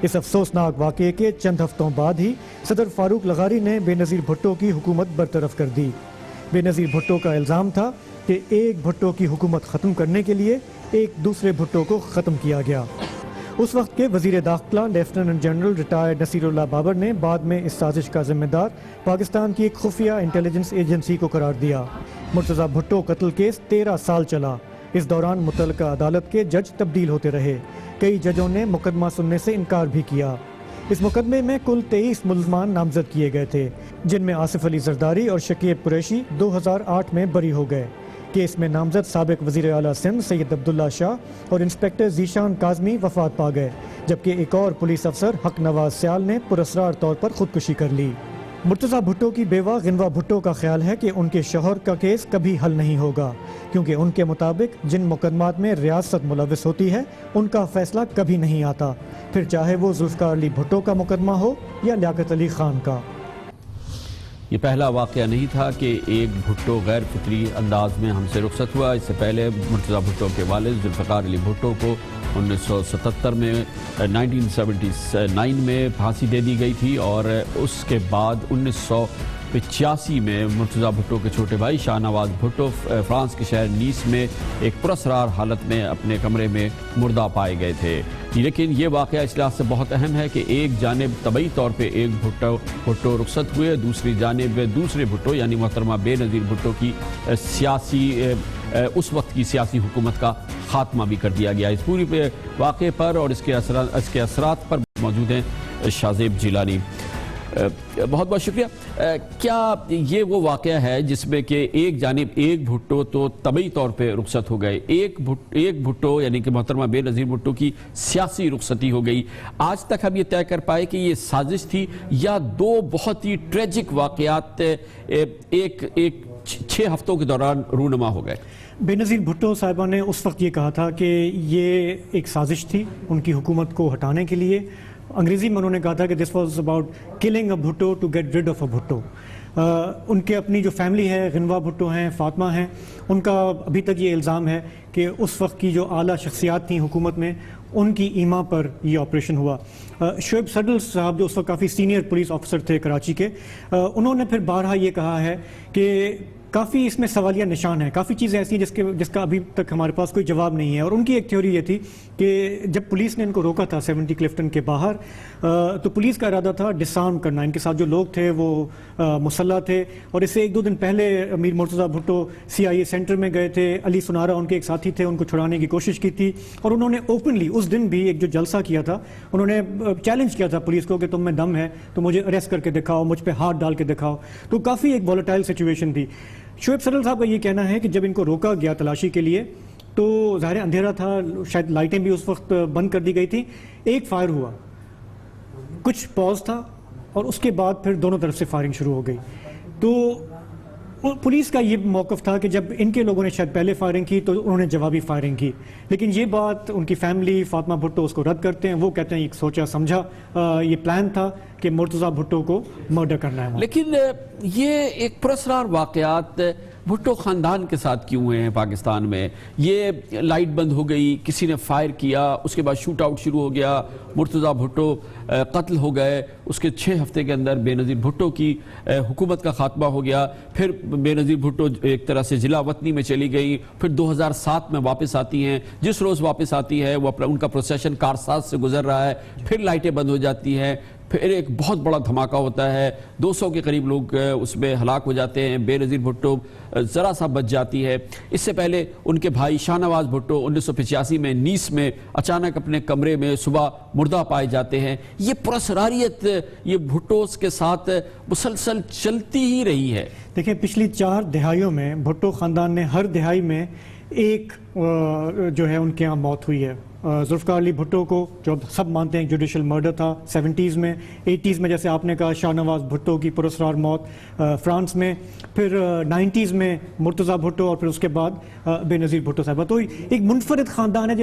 اس افسوسناک واقعے کے چند ہفتوں بعد ہی صدر فاروق لغاری نے بے نظیر بھٹو کی حکومت برطرف کر دی۔ بے نظیر بھٹو کا الزام تھا کہ ایک بھٹو کی حکومت ختم کرنے کے لیے ایک دوسرے بھٹو کو ختم کیا گیا۔ اس وقت کے وزیر داخلہ لیفٹیننٹ جنرل ریٹائرڈ نصیر اللہ بابر نے بعد میں اس سازش کا ذمہ دار پاکستان کی ایک خفیہ انٹیلیجنس ایجنسی کو قرار دیا۔ مرتضی بھٹو قتل کیس 13 سال چلا۔ اس دوران متعلقہ عدالت کے جج تبدیل ہوتے رہے۔ کئی ججوں نے مقدمہ سننے سے انکار بھی کیا۔ اس مقدمے میں کل 23 ملزمان نامزد کیے گئے تھے، جن میں آصف علی زرداری اور شکیب قریشی 2008 میں بری ہو گئے۔ کیس میں نامزد سابق وزیر اعلیٰ سندھ سید عبداللہ شاہ اور انسپیکٹر ذیشان کاظمی وفات پا گئے، جبکہ ایک اور پولیس افسر حق نواز سیال نے پراسرار طور پر خودکشی کر لی۔ مرتضی بھٹو کی بیوہ غنوہ بھٹو کا خیال ہے کہ ان کے شوہر کا کیس کبھی حل نہیں ہوگا، کیونکہ ان کے مطابق جن مقدمات میں ریاست ملوث ہوتی ہے ان کا فیصلہ کبھی نہیں آتا، پھر چاہے وہ ذوالفقار علی بھٹو کا مقدمہ ہو یا لیاقت علی خان کا۔ یہ پہلا واقعہ نہیں تھا کہ ایک بھٹو غیر فطری انداز میں ہم سے رخصت ہوا۔ اس سے پہلے مرتضی بھٹو کے والد ذوالفقار علی بھٹو کو 1977 میں 1979 میں پھانسی دے دی گئی تھی، اور اس کے بعد 1985 میں مرتضی بھٹو کے چھوٹے بھائی شاہ نواز بھٹو فرانس کے شہر نیس میں ایک پراسرار حالت میں اپنے کمرے میں مردہ پائے گئے تھے۔ لیکن یہ واقعہ اس لحاظ سے بہت اہم ہے کہ ایک جانب طبعی طور پہ ایک بھٹو رخصت ہوئے، دوسری جانب دوسرے بھٹو یعنی محترمہ بے نظیر بھٹو کی اس وقت کی سیاسی حکومت کا خاتمہ بھی کر دیا گیا۔ اس پوری واقعے پر اور اس کے اثرات پر موجود ہیں شاذیب جیلانی۔ بہت بہت شکریہ۔ کیا یہ وہ واقعہ ہے جس میں کہ ایک جانب ایک بھٹو تو طبعی طور پہ رخصت ہو گئے، ایک بھٹو یعنی کہ محترمہ بے نظیر بھٹو کی سیاسی رخصتی ہو گئی؟ آج تک ہم یہ طے کر پائے کہ یہ سازش تھی یا دو بہت ہی ٹریجک واقعات ایک 6 ہفتوں کے دوران رونما ہو گئے؟ بے نظیر بھٹو صاحبہ نے اس وقت یہ کہا تھا کہ یہ ایک سازش تھی ان کی حکومت کو ہٹانے کے لیے۔ انگریزی میں انہوں نے کہا تھا کہ this was about killing a Bhutto to get rid of a Bhutto. ان کے اپنی جو فیملی ہے، غنوہ بھٹو ہیں، فاطمہ ہیں، ان کا ابھی تک یہ الزام ہے کہ اس وقت کی جو اعلیٰ شخصیات تھیں حکومت میں ان کی ایما پر یہ آپریشن ہوا۔ شعیب سڈل صاحب جو اس وقت کافی سینئر پولیس آفیسر تھے کراچی کے، انہوں نے پھر بارہا یہ کہا ہے کہ کافی اس میں سوالیہ نشان ہے، کافی چیزیں ایسی ہیں جس کا ابھی تک ہمارے پاس کوئی جواب نہیں ہے۔ اور ان کی ایک تھیوری یہ تھی کہ جب پولیس نے ان کو روکا تھا 70 کلفٹن کے باہر، تو پولیس کا ارادہ تھا ڈسارم کرنا۔ ان کے ساتھ جو لوگ تھے وہ مسلح تھے، اور اس سے 1-2 دن پہلے امیر مرتضی بھٹو CIA سینٹر میں گئے تھے، علی سنارا ان کے ایک ساتھی تھے، ان کو چھڑانے کی کوشش کی تھی، اور انہوں نے اوپنلی اس دن بھی ایک جو جلسہ کیا تھا انہوں نے چیلنج کیا تھا پولیس کو کہ تم میں دم ہے تو مجھے اریسٹ کر کے دکھاؤ، مجھ پہ ہاتھ ڈال کے دکھاؤ۔ تو کافی ایک والیٹائل سچویشن تھی۔ شعیب سڈل صاحب کا یہ کہنا ہے کہ جب ان کو روکا گیا تلاشی کے لیے تو ظاہر اندھیرا تھا، شاید لائٹیں بھی اس وقت بند کر دی گئی تھی، ایک فائر ہوا، کچھ پاز تھا، اور اس کے بعد پھر دونوں طرف سے فائرنگ شروع ہو گئی۔ تو پولیس کا یہ موقف تھا کہ جب ان کے لوگوں نے شاید پہلے فائرنگ کی تو انہوں نے جوابی فائرنگ کی، لیکن یہ بات ان کی فیملی فاطمہ بھٹو اس کو رد کرتے ہیں۔ وہ کہتے ہیں ایک سوچا سمجھا یہ پلان تھا کہ مرتضی بھٹو کو مرڈر کرنا ہے۔ لیکن یہ ایک پراسرار واقعات بھٹو خاندان کے ساتھ کیوں ہوئے ہیں پاکستان میں؟ یہ لائٹ بند ہو گئی، کسی نے فائر کیا، اس کے بعد شوٹ آؤٹ شروع ہو گیا، مرتضی بھٹو قتل ہو گئے، اس کے 6 ہفتے کے اندر بے نظیر بھٹو کی حکومت کا خاتمہ ہو گیا، پھر بے نظیر بھٹو ایک طرح سے ضلع وطنی میں چلی گئی، پھر 2007 میں واپس آتی ہیں، جس روز واپس آتی ہے وہ ان کا پروسیشن کارساز سے گزر رہا ہے، پھر لائٹیں بند ہو جاتی ہیں، پھر ایک بہت بڑا دھماکہ ہوتا ہے، 200 کے قریب لوگ اس میں ہلاک ہو جاتے ہیں، بے نظیر بھٹو ذرا سا بچ جاتی ہے۔ اس سے پہلے ان کے بھائی شاہ نواز بھٹو 1985 میں نیس میں اچانک اپنے کمرے میں صبح مردہ پائے جاتے ہیں۔ یہ پراسراریت یہ بھٹوز کے ساتھ مسلسل چلتی ہی رہی ہے۔ دیکھیں پچھلی 4 دہائیوں میں بھٹو خاندان نے ہر دہائی میں ایک جو ہے ان کے یہاں موت ہوئی ہے، ذوالفقار علی بھٹو کو، جو اب سب مانتے ہیں جوڈیشل مرڈر تھا 70s میں، 80s میں جیسے آپ نے کہا شاہ نواز بھٹو کی پراسرار موت فرانس میں، پھر 90s میں مرتضیٰ بھٹو، اور پھر اس کے بعد بے نظیر بھٹو صاحبہ. تو ایک منفرد خاندان ہے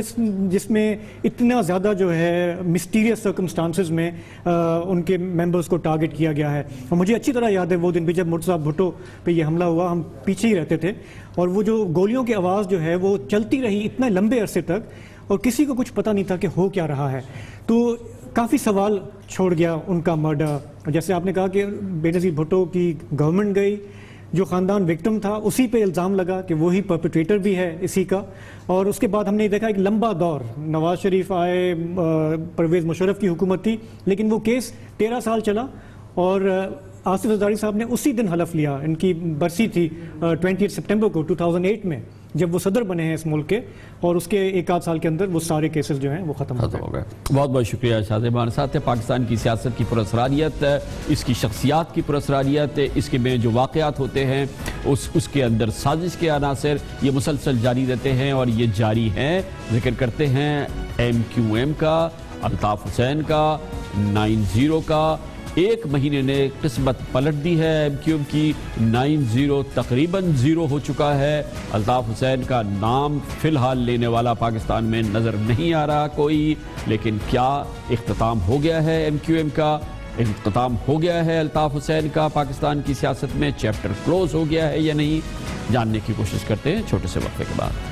جس میں اتنا زیادہ جو ہے مسٹیریس سرکمسٹانسز میں ان کے ممبرز کو ٹارگٹ کیا گیا ہے. اور مجھے اچھی طرح یاد ہے وہ دن بھی جب مرتضیٰ بھٹو پہ یہ حملہ ہوا، ہم پیچھے ہی رہتے تھے، اور وہ جو گولیوں کی آواز جو ہے وہ چلتی رہی اتنے لمبے عرصے تک، اور کسی کو کچھ پتہ نہیں تھا کہ ہو کیا رہا ہے. تو کافی سوال چھوڑ گیا ان کا مرڈر. جیسے آپ نے کہا کہ بے نظیر بھٹو کی گورنمنٹ گئی، جو خاندان وکٹم تھا اسی پہ الزام لگا کہ وہی پرپیٹریٹر بھی ہے اسی کا. اور اس کے بعد ہم نے دیکھا ایک لمبا دور، نواز شریف آئے، پرویز مشرف کی حکومت تھی، لیکن وہ کیس 13 سال چلا. اور آصف زرداری صاحب نے اسی دن حلف لیا، ان کی برسی تھی 20 سپٹمبر کو 2008 میں، جب وہ صدر بنے ہیں اس ملک کے، اور اس کے ایک آدھ سال کے اندر وہ سارے کیسز جو ہیں وہ ختم ہو گئے. بہت بہت شکریہ شاہزیب. ساتھ ہے پاکستان کی سیاست کی پراسراریت، اس کی شخصیات کی پراسراریت، اس کے میں جو واقعات ہوتے ہیں اس کے اندر سازش کے عناصر یہ مسلسل جاری رہتے ہیں اور یہ جاری ہیں. ذکر کرتے ہیں MQM کا، الطاف حسین کا، 9-0 کا. ایک مہینے نے قسمت پلٹ دی ہے MQM کی. 9-0 تقریباً 0 ہو چکا ہے. الطاف حسین کا نام فی الحال لینے والا پاکستان میں نظر نہیں آ رہا کوئی، لیکن کیا اختتام ہو گیا ہے MQM کا؟ اختتام ہو گیا ہے الطاف حسین کا پاکستان کی سیاست میں؟ چیپٹر کلوز ہو گیا ہے یا نہیں؟ جاننے کی کوشش کرتے ہیں چھوٹے سے وقفے کے بعد.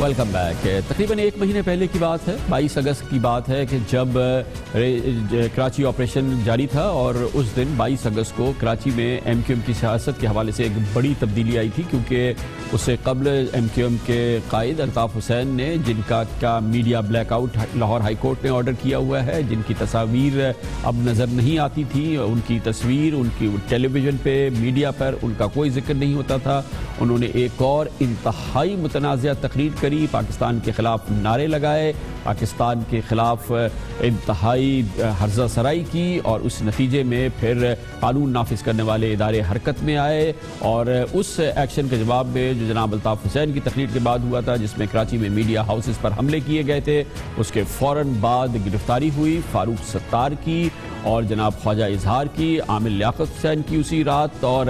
Welcome back. تقریباً ایک مہینے پہلے کی بات ہے، 22 اگست کی بات ہے کہ جب کراچی آپریشن جاری تھا، اور اس دن 22 اگست کو کراچی میں MQM کی سیاست کے حوالے سے ایک بڑی تبدیلی آئی تھی، کیونکہ اس سے قبل MQM کے قائد الطاف حسین نے، جن کا media black out Lahore high court نے آرڈر کیا ہوا ہے، جن کی تصاویر اب نظر نہیں آتی تھی، ان کی تصویر ان کی ٹیلی ویژن پہ، میڈیا پر ان کا کوئی ذکر نہیں ہوتا تھا. انہوں نے ایک اور انتہائی متنازع تقریر کری، پاکستان کے خلاف نعرے لگائے، پاکستان کے خلاف انتہائی ہرزہ سرائی کی، اور اس نتیجے میں پھر قانون نافذ کرنے والے ادارے حرکت میں آئے. اور اس ایکشن کے جواب میں جو جناب الطاف حسین کی تقریر کے بعد ہوا تھا، جس میں کراچی میں میڈیا ہاؤسز پر حملے کیے گئے تھے، اس کے فوراً بعد گرفتاری ہوئی فاروق ستار کی، اور جناب خواجہ اظہار کی، عامر لیاقت حسین کی اسی رات. اور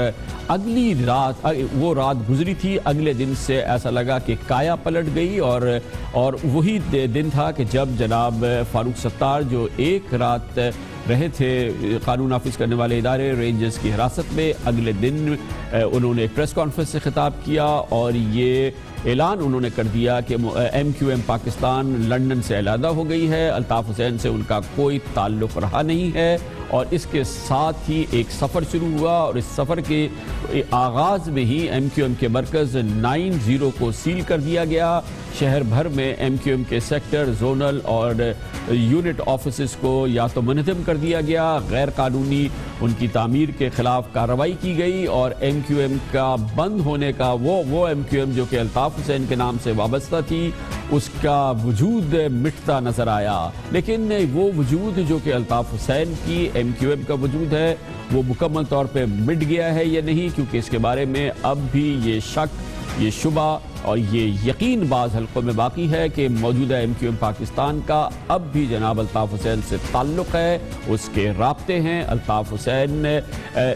اگلی رات، وہ رات گزری تھی، اگلے دن سے ایسا لگا کہ کایا پلٹ گئی. اور وہی دن تھا کہ جب جناب فاروق ستار، جو ایک رات رہے تھے قانون نافذ کرنے والے ادارے رینجرز کی حراست میں، اگلے دن انہوں نے ایک پریس کانفرنس سے خطاب کیا، اور یہ اعلان انہوں نے کر دیا کہ MQM پاکستان لندن سے علیحدہ ہو گئی ہے، الطاف حسین سے ان کا کوئی تعلق رہا نہیں ہے. اور اس کے ساتھ ہی ایک سفر شروع ہوا، اور اس سفر کے آغاز میں ہی MQM کے مرکز 9-0 کو سیل کر دیا گیا. شہر بھر میں MQM کے سیکٹر، زونل اور یونٹ آفیسز کو یا تو منہدم کر دیا گیا، غیر قانونی ان کی تعمیر کے خلاف کارروائی کی گئی، اور MQM کا بند ہونے کا وہ MQM جو کہ الطاف حسین کے نام سے وابستہ تھی، اس کا وجود مٹتا نظر آیا. لیکن وہ وجود جو کہ الطاف حسین کی MQM کا وجود ہے، وہ مکمل طور پہ مٹ گیا ہے یا نہیں، کیونکہ اس کے بارے میں اب بھی یہ شک، یہ شبہ اور یہ یقین بعض حلقوں میں باقی ہے کہ موجودہ MQM پاکستان کا اب بھی جناب الطاف حسین سے تعلق ہے، اس کے رابطے ہیں. الطاف حسین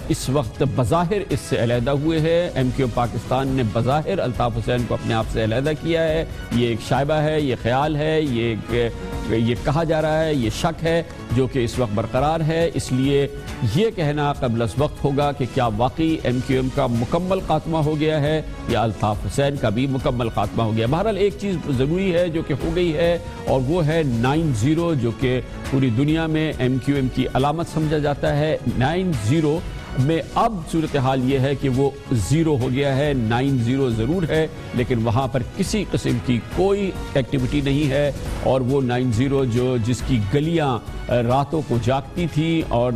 اس وقت بظاہر اس سے علیحدہ ہوئے ہیں، MQM پاکستان نے بظاہر الطاف حسین کو اپنے آپ سے علیحدہ کیا ہے. یہ ایک شائبہ ہے، یہ خیال ہے، یہ کہا جا رہا ہے، یہ شک ہے جو کہ اس وقت برقرار ہے. اس لیے یہ کہنا قبل از وقت ہوگا کہ کیا واقعی MQM کا مکمل خاتمہ ہو گیا ہے یا الطاف حسین کا بھی مکمل خاتمہ ہو گیا. بہرحال ایک چیز ضروری ہے جو کہ ہو گئی ہے، اور وہ ہے 9-0 جو کہ پوری دنیا میں MQM کی علامت سمجھا جاتا ہے. 9-0 میں اب صورتحال یہ ہے کہ وہ 0 ہو گیا ہے. 9-0 ضرور ہے لیکن وہاں پر کسی قسم کی کوئی ایکٹیویٹی نہیں ہے, اور وہ 9-0 جس کی گلیاں راتوں کو جاگتی تھی اور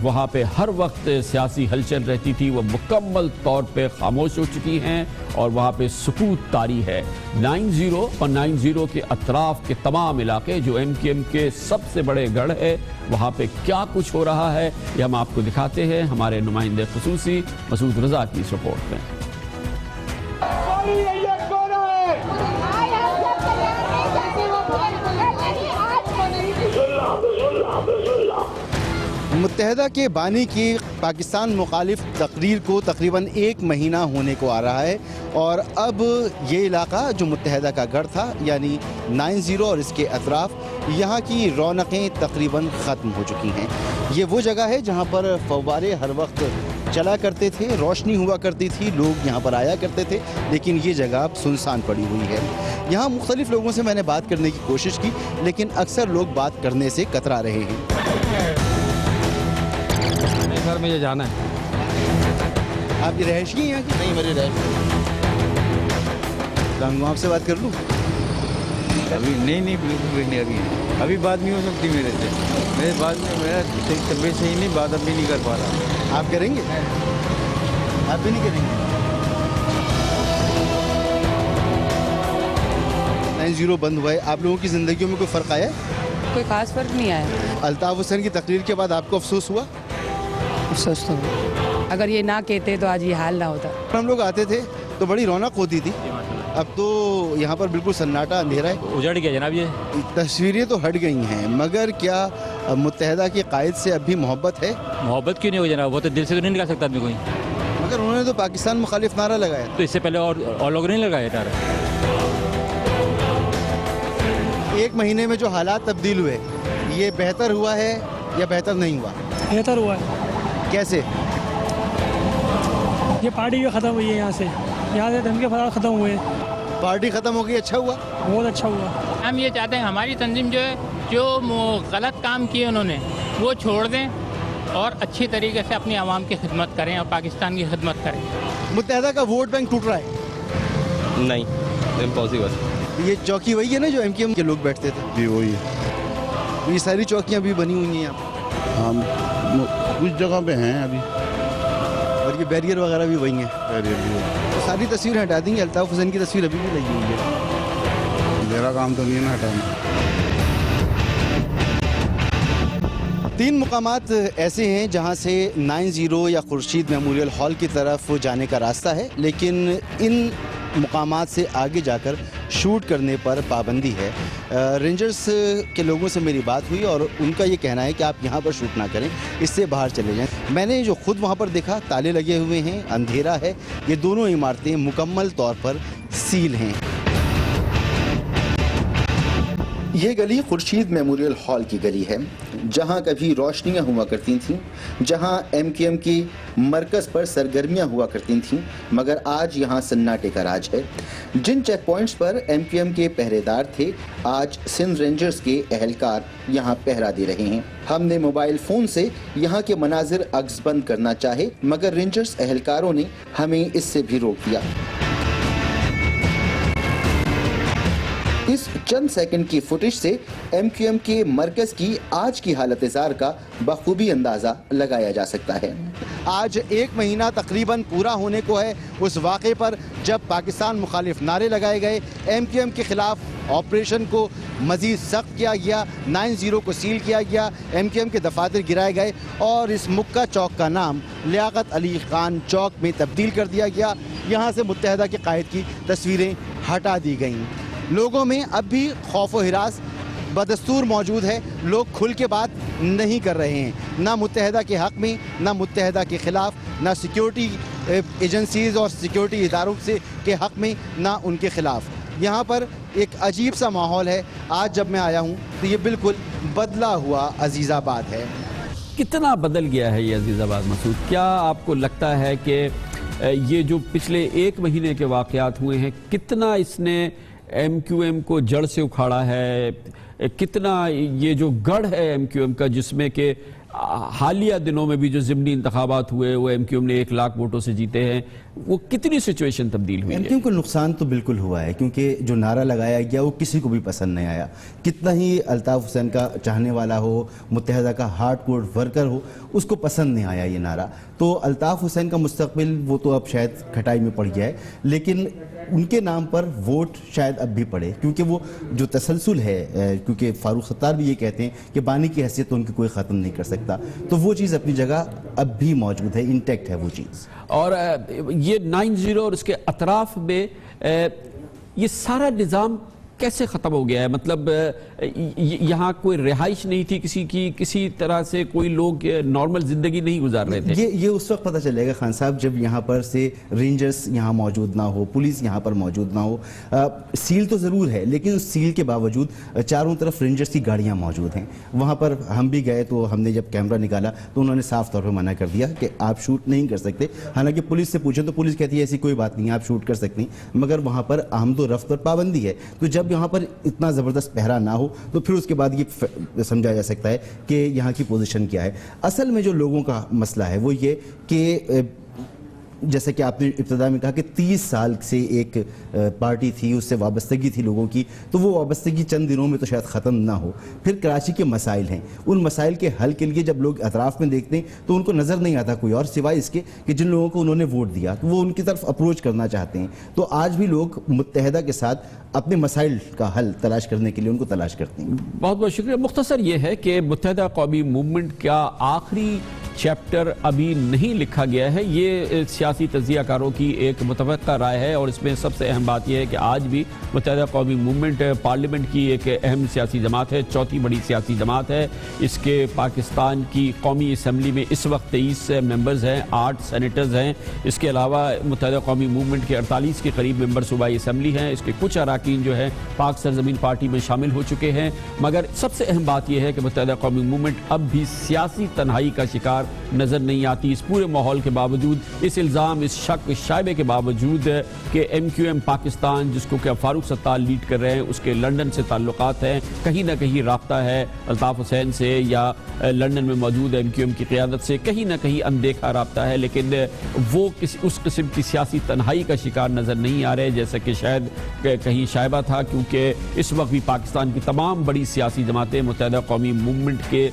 وہاں پہ ہر وقت سیاسی ہلچل رہتی تھی, وہ مکمل طور پہ خاموش ہو چکی ہیں اور وہاں پہ سکوت طاری ہے. 9-0 اور 9-0 کے اطراف کے تمام علاقے جو MQM کے سب سے بڑے گڑھ ہے, وہاں پہ کیا کچھ ہو رہا ہے یہ ہم آپ کو دکھاتے ہیں ہمارے نمائندے خصوصی مسعود رضا کی اس رپورٹ میں. متحدہ کے بانی کی پاکستان مخالف تقریر کو تقریباً 1 مہینہ ہونے کو آ رہا ہے, اور اب یہ علاقہ جو متحدہ کا گڑھ تھا یعنی 9-0 اور اس کے اطراف, یہاں کی رونقیں تقریباً ختم ہو چکی ہیں. یہ وہ جگہ ہے جہاں پر فوارے ہر وقت چلا کرتے تھے, روشنی ہوا کرتی تھی, لوگ یہاں پر آیا کرتے تھے, لیکن یہ جگہ اب سنسان پڑی ہوئی ہے. یہاں مختلف لوگوں سے میں نے بات کرنے کی کوشش کی لیکن اکثر لوگ بات کرنے سے کترا رہے ہیں. گھر میں یہ جانا ہے. آپ کی رہائشی ہیں کہ نہیں؟ میری رہائش. آپ سے بات کر لوں؟ ابھی نہیں بالکل نہیں. ابھی بات نہیں ہو سکتی میرے سے. میرے بات میں میرا طبیعت صحیح نہیں, بات اب بھی نہیں کر پا رہا. آپ کریں گے؟ آپ بھی نہیں کریں گے؟ 9-0 بند ہوا ہے, آپ لوگوں کی زندگیوں میں کوئی فرق آیا ہے؟ کوئی خاص فرق نہیں آیا. الطاف حسین کی تقریر کے بعد آپ کو افسوس ہوا؟ افسوس تو اگر یہ نہ کہتے تو آج یہ حال نہ ہوتا. ہم لوگ آتے تھے تو بڑی رونق ہوتی تھی, اب تو یہاں پر بالکل سناٹا اندھیرا ہے. اجڑ گیا جناب. یہ تصویریں تو ہٹ گئی ہیں, مگر کیا متحدہ کے قائد سے اب بھی محبت ہے؟ محبت کیوں نہیں ہو جناب, وہ تو دل سے تو نہیں نکال سکتا آدمی کوئی. مگر انہوں نے تو پاکستان مخالف نعرہ لگایا. تو اس سے پہلے اور لوگوں نے لگایا نعرہ. 1 مہینے میں جو حالات تبدیل ہوئے, یہ بہتر ہوا ہے یا بہتر نہیں ہوا؟ بہتر ہوا ہے. کیسے؟ یہ پارٹی بھی ختم ہوئی ہے, یہاں سے دھمکے فساد ختم ہوئے. پارٹی ختم ہو گئی, اچھا ہوا, بہت اچھا ہوا. ہم یہ چاہتے ہیں ہماری تنظیم جو ہے جو غلط کام کیے انہوں نے وہ چھوڑ دیں اور اچھی طریقے سے اپنی عوام کی خدمت کریں اور پاکستان کی خدمت کریں. متحدہ کا ووٹ بینک ٹوٹ رہا ہے؟ نہیں, امپاسبل. یہ چوکی وہی ہے نا جو MQM کے لوگ بیٹھتے تھے؟ جی وہی ہے. یہ ساری چوکیاں بھی بنی ہوئی ہیں یہاں؟ ہم کچھ جگہ پہ ہیں ابھی, اور یہ بیریئر وغیرہ بھی وہی ہیں. ساری تصویر ہٹا دیں گے, الطاف حسین کی تصویر ابھی بھی لگی ہوئی ہے. میرا کام تو نہیں ہے نا ہٹانا. 3 مقامات ایسے ہیں جہاں سے 9-0 یا خورشید میموریل ہال کی طرف جانے کا راستہ ہے, لیکن ان مقامات سے آگے جا کر شوٹ کرنے پر پابندی ہے. رینجرز کے لوگوں سے میری بات ہوئی اور ان کا یہ کہنا ہے کہ آپ یہاں پر شوٹ نہ کریں, اس سے باہر چلے جائیں. میں نے جو خود وہاں پر دیکھا, تالے لگے ہوئے ہیں, اندھیرا ہے, یہ دونوں عمارتیں مکمل طور پر سیل ہیں. یہ گلی خورشید میموریل ہال کی گلی ہے, جہاں کبھی روشنیاں ہوا کرتی تھیں, جہاں MQM کی مرکز پر سرگرمیاں ہوا کرتی تھیں, مگر آج یہاں سناٹے کا راج ہے. جن چیک پوائنٹس پر MQM کے پہرے دار تھے, آج سندھ رینجرز کے اہلکار یہاں پہرا دے رہے ہیں. ہم نے موبائل فون سے یہاں کے مناظر عکس بند کرنا چاہے, مگر رینجرز اہلکاروں نے ہمیں اس سے بھی روک دیا. اس چند سیکنڈ کی فوٹیج سے MQM کے مرکز کی آج کی حالت زار کا بخوبی اندازہ لگایا جا سکتا ہے. آج 1 مہینہ تقریباً پورا ہونے کو ہے اس واقعے پر جب پاکستان مخالف نعرے لگائے گئے, MQM کے خلاف آپریشن کو مزید سخت کیا گیا, 9-0 کو سیل کیا گیا, MQM کے دفاتر گرائے گئے اور اس مکہ چوک کا نام لیاقت علی خان چوک میں تبدیل کر دیا گیا. یہاں سے متحدہ کے قائد کی تصویریں ہٹا دی گئیں. لوگوں میں اب بھی خوف و ہراس بدستور موجود ہے. لوگ کھل کے بات نہیں کر رہے ہیں, نہ متحدہ کے حق میں, نہ متحدہ کے خلاف, نہ سیکیورٹی ایجنسیز اور سیکیورٹی اداروں کے حق میں, نہ ان کے خلاف. یہاں پر ایک عجیب سا ماحول ہے. آج جب میں آیا ہوں تو یہ بالکل بدلا ہوا عزیز آباد ہے. کتنا بدل گیا ہے یہ عزیز آباد مسعود؟ کیا آپ کو لگتا ہے کہ یہ جو پچھلے 1 مہینے کے واقعات ہوئے ہیں, کتنا اس نے MQM کو جڑ سے اکھاڑا ہے؟ کتنا یہ جو گڑھ ہے MQM کا, جس میں کہ حالیہ دنوں میں بھی جو ضمنی انتخابات ہوئے وہ ایم کیو ایم نے 1 لاکھ ووٹوں سے جیتے ہیں، وہ کتنی سچویشن تبدیل ہوئی ہے؟ ایم کیو ایم کو نقصان تو بالکل ہوا ہے، کیونکہ جو نعرہ لگایا گیا وہ کسی کو بھی پسند نہیں آیا. کتنا ہی الطاف حسین کا چاہنے والا ہو، متحدہ کا ہارڈ کور ورکر ہو، اس کو پسند نہیں آیا یہ نعرہ. تو الطاف حسین کا مستقبل وہ تو اب شاید کھٹائی میں پڑ گیا ہے، لیکن ان کے نام پر ووٹ شاید اب بھی پڑے، کیونکہ وہ جو تسلسل ہے، کیونکہ فاروق ستار بھی یہ کہتے ہیں کہ بانی کی حیثیت تو ان کی کوئی ختم نہیں کر سکتا، تو وہ چیز اپنی جگہ اب بھی موجود ہے، انٹیکٹ ہے وہ چیز. اور یہ 9-0 اور اس کے اطراف میں یہ سارا نظام کیسے ختم ہو گیا ہے؟ مطلب یہاں کوئی رہائش نہیں تھی کسی کی، کسی طرح سے کوئی لوگ نارمل زندگی نہیں گزار رہے تھے. یہ اس وقت پتہ چلے گا خان صاحب جب یہاں پر سے رینجرز یہاں موجود نہ ہو، پولیس یہاں پر موجود نہ ہو. سیل تو ضرور ہے، لیکن اس سیل کے باوجود چاروں طرف رینجرز کی گاڑیاں موجود ہیں. وہاں پر ہم بھی گئے تو ہم نے جب کیمرہ نکالا تو انہوں نے صاف طور پہ منع کر دیا کہ آپ شوٹ نہیں کر سکتے. حالانکہ پولیس سے پوچھیں تو پولیس کہتی ہے ایسی کوئی بات نہیں، آپ شوٹ کر سکتی، مگر وہاں پر آمد و رفت پر پابندی ہے. تو جب یہاں پر اتنا زبردست پہرا نہ ہو تو پھر اس کے بعد یہ سمجھا جا سکتا ہے کہ یہاں کی پوزیشن کیا ہے. اصل میں جو لوگوں کا مسئلہ ہے وہ یہ کہ جیسا کہ آپ نے ابتدا میں کہا کہ 30 سال سے ایک پارٹی تھی، اس سے وابستگی تھی لوگوں کی، تو وہ وابستگی چند دنوں میں تو شاید ختم نہ ہو. پھر کراچی کے مسائل ہیں، ان مسائل کے حل کے لیے جب لوگ اطراف میں دیکھتے ہیں تو ان کو نظر نہیں آتا کوئی اور سوائے اس کے کہ جن لوگوں کو انہوں نے ووٹ دیا تو وہ ان کی طرف اپروچ کرنا چاہتے ہیں. تو آج بھی لوگ متحدہ کے ساتھ اپنے مسائل کا حل تلاش کرنے کے لیے ان کو تلاش کرتے ہیں. بہت بہت شکریہ. مختصر یہ ہے کہ متحدہ قومی موومنٹ کا آخری چیپٹر ابھی نہیں لکھا گیا ہے، یہ سیاسی تجزیہ کاروں کی ایک متفقہ رائے ہے، اور اس میں سب سے اہم بات یہ ہے کہ آج بھی متحدہ قومی موومنٹ پارلیمنٹ کی ایک اہم سیاسی جماعت ہے، چوتھی بڑی سیاسی جماعت ہے. اس کے پاکستان کی قومی اسمبلی میں اس وقت 23 ممبرز ہیں، 8 سینیٹرز ہیں. اس کے علاوہ متحدہ قومی موومنٹ کے 48 کے قریب ممبر صوبائی اسمبلی ہیں. اس کے کچھ اراکین جو ہیں پاک سرزمین پارٹی میں شامل ہو چکے ہیں. مگر سب سے اہم بات یہ ہے کہ متحدہ قومی موومنٹ اب بھی سیاسی تنہائی کا شکار نظر نہیں آتی. اس پورے ماحول کے باوجود، اس الزام، اس شک، اس شائبے کے باوجود کہ ایم کیو ایم پاکستان جس کو کہ فاروق ستار لیڈ کر رہے ہیں، اس کے لندن سے تعلقات ہیں، کہیں نہ کہیں رابطہ ہے الطاف حسین سے یا لندن میں موجود ایم کیو ایم کی قیادت سے، کہیں نہ کہیں اندیکھا رابطہ ہے، لیکن وہ اس قسم کی سیاسی تنہائی کا شکار نظر نہیں آ رہے جیسا کہ شاید کہیں شائبہ تھا. کیونکہ اس وقت بھی پاکستان کی تمام بڑی سیاسی جماعتیں متحدہ قومی موومنٹ کے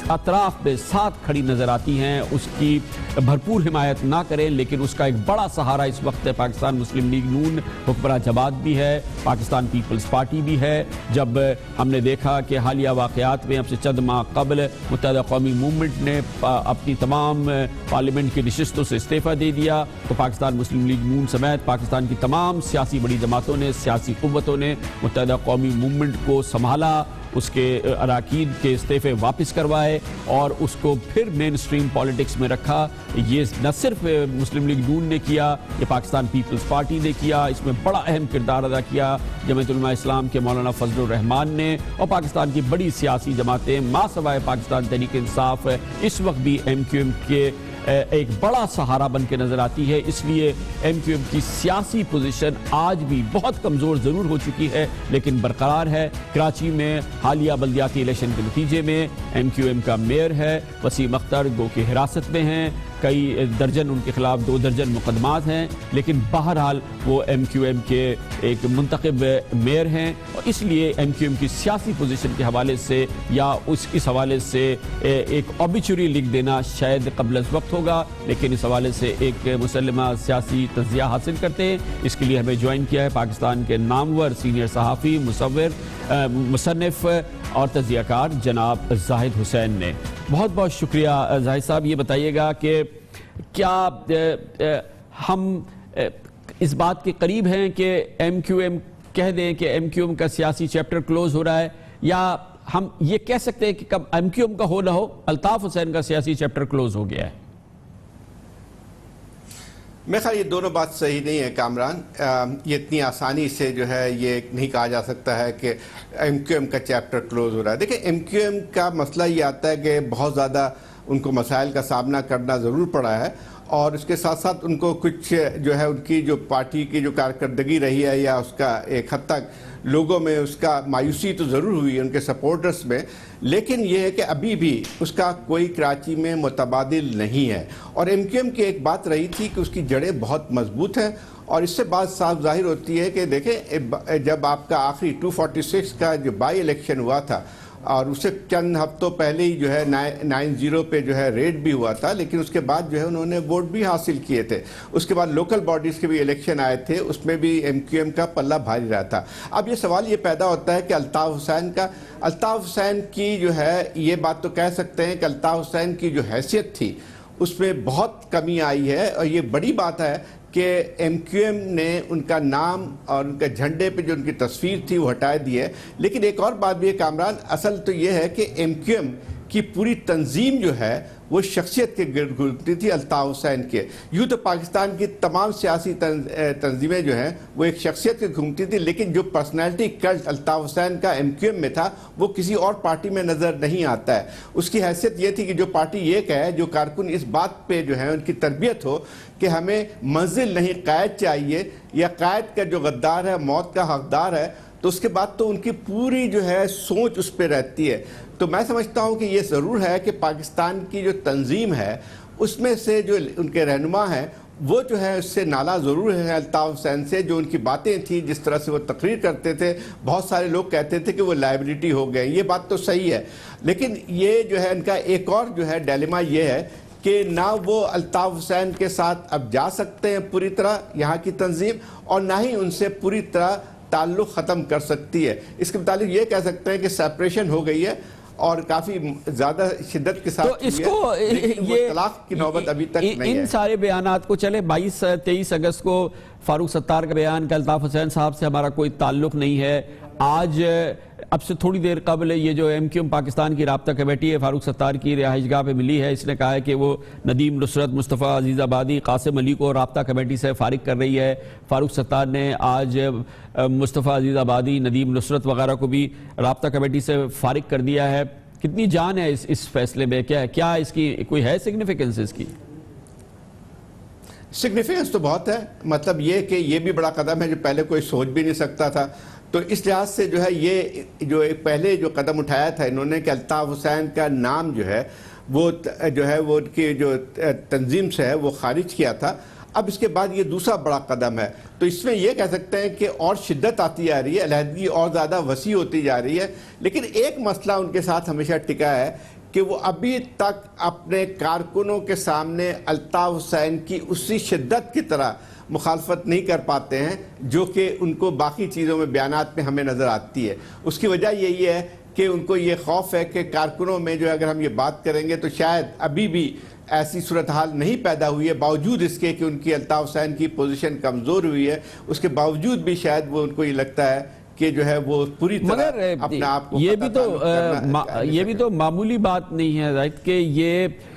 اطراف میں ساتھ کھڑی نظر آتی ہیں. اس کی بھرپور حمایت نہ کریں، لیکن اس کا ایک بڑا سہارا اس وقت پاکستان مسلم لیگ نون حکمراں جماعت بھی ہے، پاکستان پیپلز پارٹی بھی ہے. جب ہم نے دیکھا کہ حالیہ واقعات میں اب سے چند ماہ قبل متحدہ قومی موومنٹ نے اپنی تمام پارلیمنٹ کی نشستوں سے استعفیٰ دے دیا، تو پاکستان مسلم لیگ نون سمیت پاکستان کی تمام سیاسی بڑی جماعتوں نے، سیاسی قوتوں نے متحدہ قومی موومنٹ کو سنبھالا، اس کے اراکین کے استعفے واپس کروائے اور اس کو پھر مین سٹریم پالیٹکس میں رکھا. یہ نہ صرف مسلم لیگ نون نے کیا، یہ پاکستان پیپلز پارٹی نے کیا. اس میں بڑا اہم کردار ادا کیا جمعیت علماء اسلام کے مولانا فضل الرحمان نے، اور پاکستان کی بڑی سیاسی جماعتیں ما سوائے پاکستان تحریک انصاف اس وقت بھی ایم کیو ایم کے ایک بڑا سہارا بن کے نظر آتی ہے. اس لیے ایم کیو ایم کی سیاسی پوزیشن آج بھی بہت کمزور ضرور ہو چکی ہے لیکن برقرار ہے. کراچی میں حالیہ بلدیاتی الیکشن کے نتیجے میں ایم کیو ایم کا میئر ہے وسیم اختر گو کی حراست میں ہیں، کئی درجن ان کے خلاف 2 درجن مقدمات ہیں، لیکن بہرحال وہ ایم کیو ایم کے ایک منتخب میئر ہیں. اور اس لیے ایم کیو ایم کی سیاسی پوزیشن کے حوالے سے یا اس حوالے سے ایک اوبیچوری لکھ دینا شاید قبل از وقت ہوگا، لیکن اس حوالے سے ایک مسلمہ سیاسی تجزیہ حاصل کرتے ہیں. اس کے لیے ہمیں جوائن کیا ہے پاکستان کے نامور سینئر صحافی، مصور، مصنف اور تجزیہ کار جناب زاہد حسین نے. بہت بہت شکریہ زاہد صاحب. یہ بتائیے گا کہ کیا ہم اس بات کے قریب ہیں کہ ایم کیو ایم کہہ دیں کہ ایم کیو ایم کا سیاسی چیپٹر کلوز ہو رہا ہے، یا ہم یہ کہہ سکتے ہیں کہ کب ایم کیو ایم کا ہو نہ ہو الطاف حسین کا سیاسی چیپٹر کلوز ہو گیا ہے؟ میں خیال یہ دونوں بات صحیح نہیں ہے کامران. یہ اتنی آسانی سے جو ہے یہ نہیں کہا جا سکتا ہے کہ ایم کیو ایم کا چیپٹر کلوز ہو رہا ہے. دیکھیں ایم کیو ایم کا مسئلہ یہ آتا ہے کہ بہت زیادہ ان کو مسائل کا سامنا کرنا ضرور پڑا ہے، اور اس کے ساتھ ساتھ ان کو کچھ جو ہے ان کی جو پارٹی کی جو کارکردگی رہی ہے یا اس کا ایک حد تک لوگوں میں اس کا مایوسی تو ضرور ہوئی ہے ان کے سپورٹرز میں، لیکن یہ ہے کہ ابھی بھی اس کا کوئی کراچی میں متبادل نہیں ہے. اور ایم کیو ایم کی ایک بات رہی تھی کہ اس کی جڑیں بہت مضبوط ہیں، اور اس سے بات صاف ظاہر ہوتی ہے کہ دیکھیں جب آپ کا آخری 246 کا جو بائی الیکشن ہوا تھا اور اسے چند ہفتوں پہلے ہی جو ہے 9-0 پہ جو ہے ریڈ بھی ہوا تھا، لیکن اس کے بعد جو ہے انہوں نے ووٹ بھی حاصل کیے تھے. اس کے بعد لوکل باڈیز کے بھی الیکشن آئے تھے، اس میں بھی ایم کیو ایم کا پلہ بھاری رہا تھا. اب یہ سوال یہ پیدا ہوتا ہے کہ الطاف حسین کی جو ہے یہ بات تو کہہ سکتے ہیں کہ الطاف حسین کی جو حیثیت تھی اس میں بہت کمی آئی ہے، اور یہ بڑی بات ہے کہ ایم کیو ایم نے ان کا نام اور ان کے جھنڈے پہ جو ان کی تصویر تھی وہ ہٹا دی ہے. لیکن ایک اور بات بھی ہے کامران، اصل تو یہ ہے کہ ایم کیو ایم کی پوری تنظیم جو ہے وہ شخصیت کے گرد گھومتی تھی الطاف حسین کے. یوں تو پاکستان کی تمام سیاسی تنظیمیں جو ہیں وہ ایک شخصیت کے گھومتی تھی، لیکن جو پرسنالٹی کلٹ الطاف حسین کا ایم کیو ایم میں تھا وہ کسی اور پارٹی میں نظر نہیں آتا ہے. اس کی حیثیت یہ تھی کہ جو پارٹی یہ کہے، جو کارکن اس بات پہ جو ہے ان کی تربیت ہو کہ ہمیں منزل نہیں قائد چاہیے، یا قائد کا جو غدار ہے موت کا حقدار ہے، تو اس کے بعد تو ان کی پوری جو ہے سوچ اس پہ رہتی ہے. تو میں سمجھتا ہوں کہ یہ ضرور ہے کہ پاکستان کی جو تنظیم ہے اس میں سے جو ان کے رہنما ہیں وہ جو ہے اس سے نالا ضرور ہے الطاف حسین سے. جو ان کی باتیں تھیں، جس طرح سے وہ تقریر کرتے تھے، بہت سارے لوگ کہتے تھے کہ وہ لائبلٹی ہو گئے. یہ بات تو صحیح ہے، لیکن یہ جو ہے ان کا ایک اور جو ہے ڈیلیما یہ ہے کہ نہ وہ الطاف حسین کے ساتھ اب جا سکتے ہیں پوری طرح یہاں کی تنظیم، اور نہ ہی ان سے پوری طرح تعلق ختم کر سکتی ہے. اس کے متعلق یہ کہہ سکتے ہیں کہ سیپریشن ہو گئی ہے اور کافی زیادہ شدت کے ساتھ. تو اس کو یہ طلاق کی نوبت ابھی تک نہیں ہے. ان سارے بیانات کو چلے 22-23 اگست کو فاروق ستار کا بیان کہ الطاف حسین صاحب سے ہمارا کوئی تعلق نہیں ہے. آج اب سے تھوڑی دیر قبل یہ جو ایم کیو ایم پاکستان کی رابطہ کمیٹی ہے فاروق ستار کی رہائش گاہ پہ ملی ہے. اس نے کہا ہے کہ وہ ندیم نصرت، مصطفیٰ عزیز آبادی، قاسم علی کو رابطہ کمیٹی سے فارغ کر رہی ہے. فاروق ستار نے آج مصطفیٰ عزیز آبادی، ندیم نصرت وغیرہ کو بھی رابطہ کمیٹی سے فارغ کر دیا ہے. کتنی جان ہے اس فیصلے میں؟ کیا اس کی کوئی ہے سگنیفیکنس؟ اس کی سگنیفیکنس تو بہت ہے. مطلب یہ کہ یہ بھی بڑا قدم ہے جو پہلے کوئی سوچ بھی نہیں سکتا تھا. تو اس لحاظ سے جو ہے یہ جو پہلے جو قدم اٹھایا تھا انہوں نے کہ الطاف حسین کا نام جو ہے وہ ان کی جو تنظیم سے ہے وہ خارج کیا تھا. اب اس کے بعد یہ دوسرا بڑا قدم ہے. تو اس میں یہ کہہ سکتے ہیں کہ اور شدت آتی جا رہی ہے، علیحدگی اور زیادہ وسیع ہوتی جا رہی ہے. لیکن ایک مسئلہ ان کے ساتھ ہمیشہ ٹکا ہے کہ وہ ابھی تک اپنے کارکنوں کے سامنے الطاف حسین کی اسی شدت کی طرح مخالفت نہیں کر پاتے ہیں جو کہ ان کو باقی چیزوں میں بیانات میں ہمیں نظر آتی ہے. اس کی وجہ یہی ہے کہ ان کو یہ خوف ہے کہ کارکنوں میں جو اگر ہم یہ بات کریں گے تو شاید ابھی بھی ایسی صورتحال نہیں پیدا ہوئی ہے، باوجود اس کے کہ ان کی الطاف حسین کی پوزیشن کمزور ہوئی ہے، اس کے باوجود بھی شاید وہ ان کو یہ لگتا ہے کہ جو ہے وہ پوری طرح اپنے آپ کو یہ بھی تو معمولی بات نہیں ہے رائٹ کہ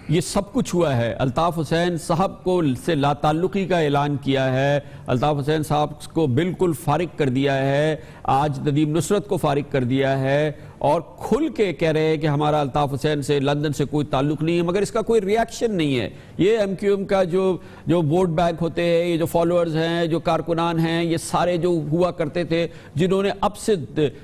یہ سب کچھ ہوا ہے. الطاف حسین صاحب کو سے لا تعلقی کا اعلان کیا ہے، الطاف حسین صاحب کو بالکل فارغ کر دیا ہے، آج ندیم نصرت کو فارغ کر دیا ہے، اور کھل کے کہہ رہے ہیں کہ ہمارا الطاف حسین سے لندن سے کوئی تعلق نہیں ہے. مگر اس کا کوئی ریاکشن نہیں ہے. یہ ایم کیو ایم کا جو ووٹ بینک ہوتے ہیں، یہ جو فالوورز ہیں، جو کارکنان ہیں، یہ سارے جو ہوا کرتے تھے جنہوں نے اب سے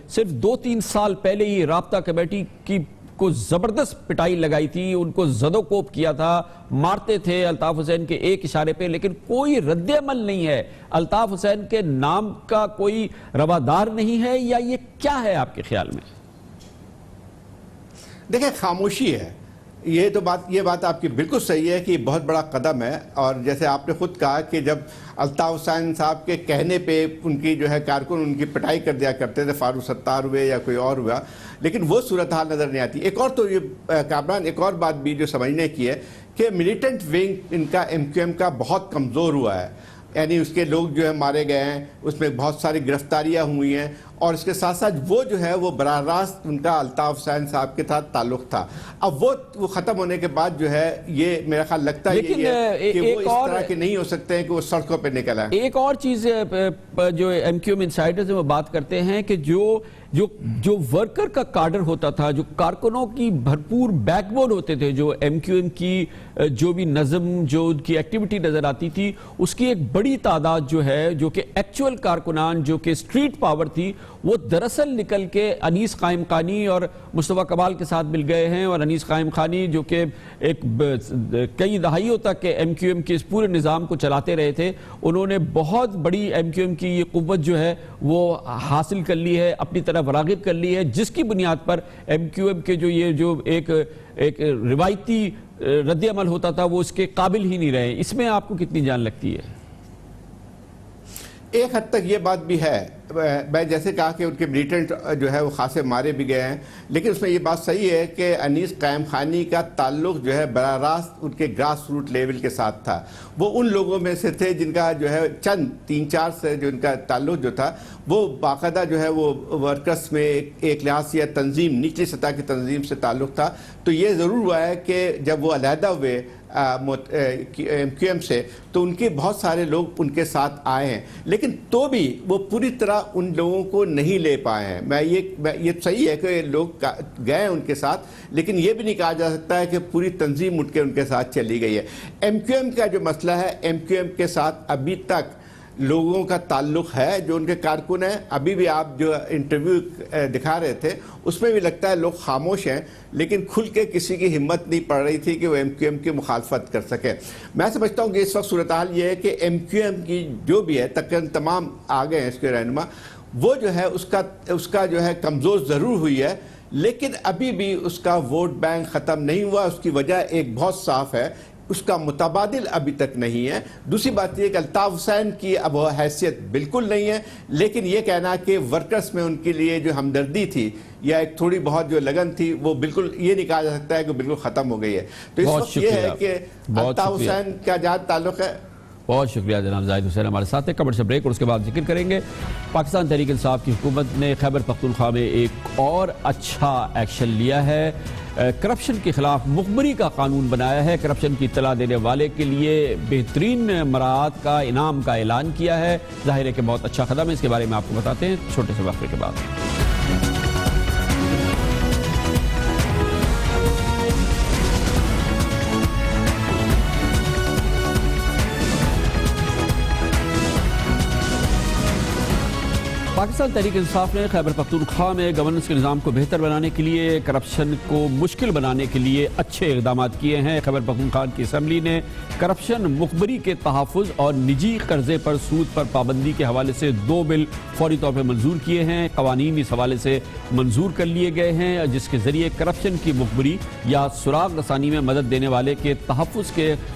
صرف 2-3 سال پہلے ہی رابطہ کمیٹی کی کو زبردست پٹائی لگائی تھی، ان کو زد و کوب کیا تھا، مارتے تھے الطاف حسین کے ایک اشارے پہ، لیکن کوئی رد عمل نہیں ہے. الطاف حسین کے نام کا کوئی روادار نہیں ہے، یا یہ کیا ہے آپ کے خیال میں؟ دیکھیں خاموشی ہے. یہ بات آپ کی بالکل صحیح ہے کہ یہ بہت بڑا قدم ہے. اور جیسے آپ نے خود کہا کہ جب الطاف حسین صاحب کے کہنے پہ ان کی جو ہے کارکن ان کی پٹائی کر دیا کرتے تھے، فاروق ستار ہوئے یا کوئی اور ہوا، لیکن وہ صورتحال نظر نہیں آتی. ایک اور تو یہ کامران ایک اور بات بھی جو سمجھنے کی ہے کہ ملیٹنٹ ونگ ان کا ایم کیو ایم کا بہت کمزور ہوا ہے. یعنی اس کے لوگ جو ہے مارے گئے ہیں، اس میں بہت ساری گرفتاریاں ہوئی ہیں، اور اس کے ساتھ ساتھ وہ جو ہے وہ براہ راست ان کا الطاف حسین صاحب کے ساتھ تعلق تھا. اب وہ ختم ہونے کے بعد جو ہے یہ میرا خیال لگتا ہے کہ وہ اس طرح کے نہیں ہو سکتے ہیں کہ وہ سڑکوں پہ نکل آئے. ایک اور چیز جو ایم کیو ایم انسائڈرز وہ بات کرتے ہیں کہ جو ورکر کا کارڈر ہوتا تھا, جو کارکنوں کی بھرپور بیک بون ہوتے تھے, جو ایم کیو ایم کی جو بھی نظم, جو ان کی ایکٹیویٹی نظر آتی تھی, اس کی ایک بڑی تعداد جو ہے, جو کہ ایکچول کارکنان, جو کہ سٹریٹ پاور تھی, وہ دراصل نکل کے انیس قائم خانی اور مصطفیٰ کمال کے ساتھ مل گئے ہیں. اور انیس قائم خانی جو کہ ایک کئی دہائیوں تک ایم کیو ایم کے اس پورے نظام کو چلاتے رہے تھے, انہوں نے بہت بڑی ایم کیو ایم کی یہ قوت جو ہے وہ حاصل کر لی ہے, اپنی طرف راغب کر لی ہے, جس کی بنیاد پر ایم کیو ایم کے جو ایک روایتی رد عمل ہوتا تھا وہ اس کے قابل ہی نہیں رہے. اس میں آپ کو کتنی جان لگتی ہے؟ ایک حد تک یہ بات بھی ہے. میں جیسے کہا کہ ان کے ملیٹنٹ جو ہے وہ خاصے مارے بھی گئے ہیں, لیکن اس میں یہ بات صحیح ہے کہ انیس قائم خانی کا تعلق جو ہے براہ راست ان کے گراس روٹ لیول کے ساتھ تھا. وہ ان لوگوں میں سے تھے جن کا جو ہے چند 3-4 سے جو ان کا تعلق جو تھا وہ باقاعدہ جو ہے وہ ورکرس میں ایک لحاظ سے تنظیم, نچلی سطح کی تنظیم سے تعلق تھا. تو یہ ضرور ہوا ہے کہ جب وہ علیحدہ ہوئے ایم کیو ایم سے تو ان کے بہت سارے لوگ ان کے ساتھ آئے ہیں, لیکن تو بھی وہ پوری طرح ان لوگوں کو نہیں لے پائے ہیں. یہ صحیح ہے کہ لوگ گئے ان کے ساتھ, لیکن یہ بھی نہیں کہا جا سکتا ہے کہ پوری تنظیم اٹھ کے ان کے ساتھ چلی گئی ہے. ایم کیو ایم کا جو مسئلہ ہے, ایم کیو ایم کے ساتھ ابھی تک لوگوں کا تعلق ہے جو ان کے کارکن ہیں. ابھی بھی آپ جو انٹرویو دکھا رہے تھے اس میں بھی لگتا ہے لوگ خاموش ہیں, لیکن کھل کے کسی کی ہمت نہیں پڑ رہی تھی کہ وہ ایم کیو ایم کی مخالفت کر سکے. میں سمجھتا ہوں کہ اس وقت صورتحال یہ ہے کہ ایم کیو ایم کی جو بھی ہے تقریباً تمام آگے ہیں اس کے رہنما, وہ جو ہے اس کا جو ہے کمزور ضرور ہوئی ہے, لیکن ابھی بھی اس کا ووٹ بینک ختم نہیں ہوا. اس کی وجہ ایک بہت صاف ہے, اس کا متبادل ابھی تک نہیں ہے. دوسری بات یہ کہ الطاف حسین کی اب وہ حیثیت بالکل نہیں ہے, لیکن یہ کہنا کہ ورکرز میں ان کے لیے جو ہمدردی تھی یا ایک تھوڑی بہت جو لگن تھی وہ بالکل یہ نہیں کہا جا سکتا ہے کہ بالکل ختم ہو گئی ہے. تو اس وقت یہ ہے کہ الطاف حسین کا جہاں تعلق ہے. بہت شکریہ جناب زاہد حسین ہمارے ساتھ ہے. کمرشل بریک اور اس کے بعد ذکر کریں گے پاکستان تحریک انصاف کی حکومت نے خیبر پختونخوا میں ایک اور اچھا ایکشن لیا ہے. کرپشن کے خلاف مخبری کا قانون بنایا ہے. کرپشن کی اطلاع دینے والے کے لیے بہترین مراعات کا انعام کا اعلان کیا ہے. ظاہر ہے کہ بہت اچھا قدم ہے. اس کے بارے میں آپ کو بتاتے ہیں چھوٹے سے وقفے کے بعد. پاکستان تحریک انصاف نے خیبر پختونخوا میں گورننس کے نظام کو بہتر بنانے کے لیے, کرپشن کو مشکل بنانے کے لیے اچھے اقدامات کیے ہیں. خیبر پختونخوا کی اسمبلی نے کرپشن, مخبری کے تحفظ اور نجی قرضے پر سود پر پابندی کے حوالے سے 2 بل فوری طور پر منظور کیے ہیں. قوانین اس حوالے سے منظور کر لیے گئے ہیں جس کے ذریعے کرپشن کی مخبری یا سراغ رسانی میں مدد دینے والے کے تحفظ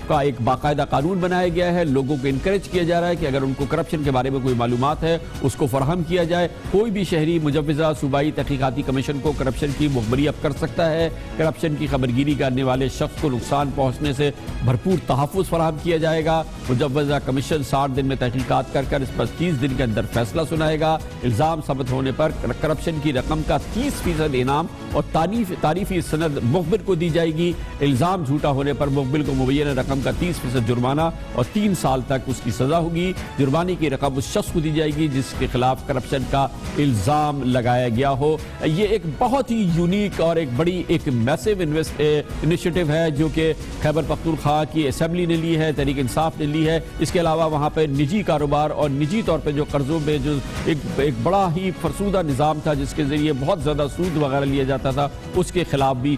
کا ایک باقاعدہ قانون بنایا گیا ہے. لوگوں کو انکریج کیا جا رہا ہے کہ اگر ان کو کرپشن کے بارے میں کوئی معلومات ہے اس کو فراہم کیا جائے. کوئی بھی شہری مجوزہ صوبائی تحقیقاتی کمیشن کو کرپشن کی مخبری اب کر سکتا ہے. کرپشن کی خبرگیری کرنے والے شخص کو نقصان پہنچنے سے بھرپور تحفظ فراہم کیا جائے گا. مجوزہ کمیشن 60 دن میں تحقیقات کر اس پر 30 دن کے اندر فیصلہ سنائے گا. الزام ثابت ہونے پر کرپشن کی رقم کا 30% انعام اور تعریفی سند مخبر کو دی جائے گی. الزام جھوٹا ہونے پر مخبر کو مبینہ رقم کا 30% جرمانہ اور 3 سال تک اس کی سزا ہوگی. جرمانے کی رقم اس شخص کو دی جائے گی جس کے خلاف کرپشن کا الزام لگایا گیا ہو. یہ ایک بہت ہی یونیک اور ایک بڑی ایک میسو انیشیٹو ہے جو کہ خیبر پختونخوا کی اسمبلی نے لی ہے, تحریک انصاف نے لی ہے. اس کے علاوہ وہاں پہ نجی کاروبار اور نجی طور پہ جو قرضوں میں جو ایک بڑا ہی فرسودہ نظام تھا جس کے ذریعے بہت زیادہ سود وغیرہ لیا جاتا تھا, اس کے خلاف بھی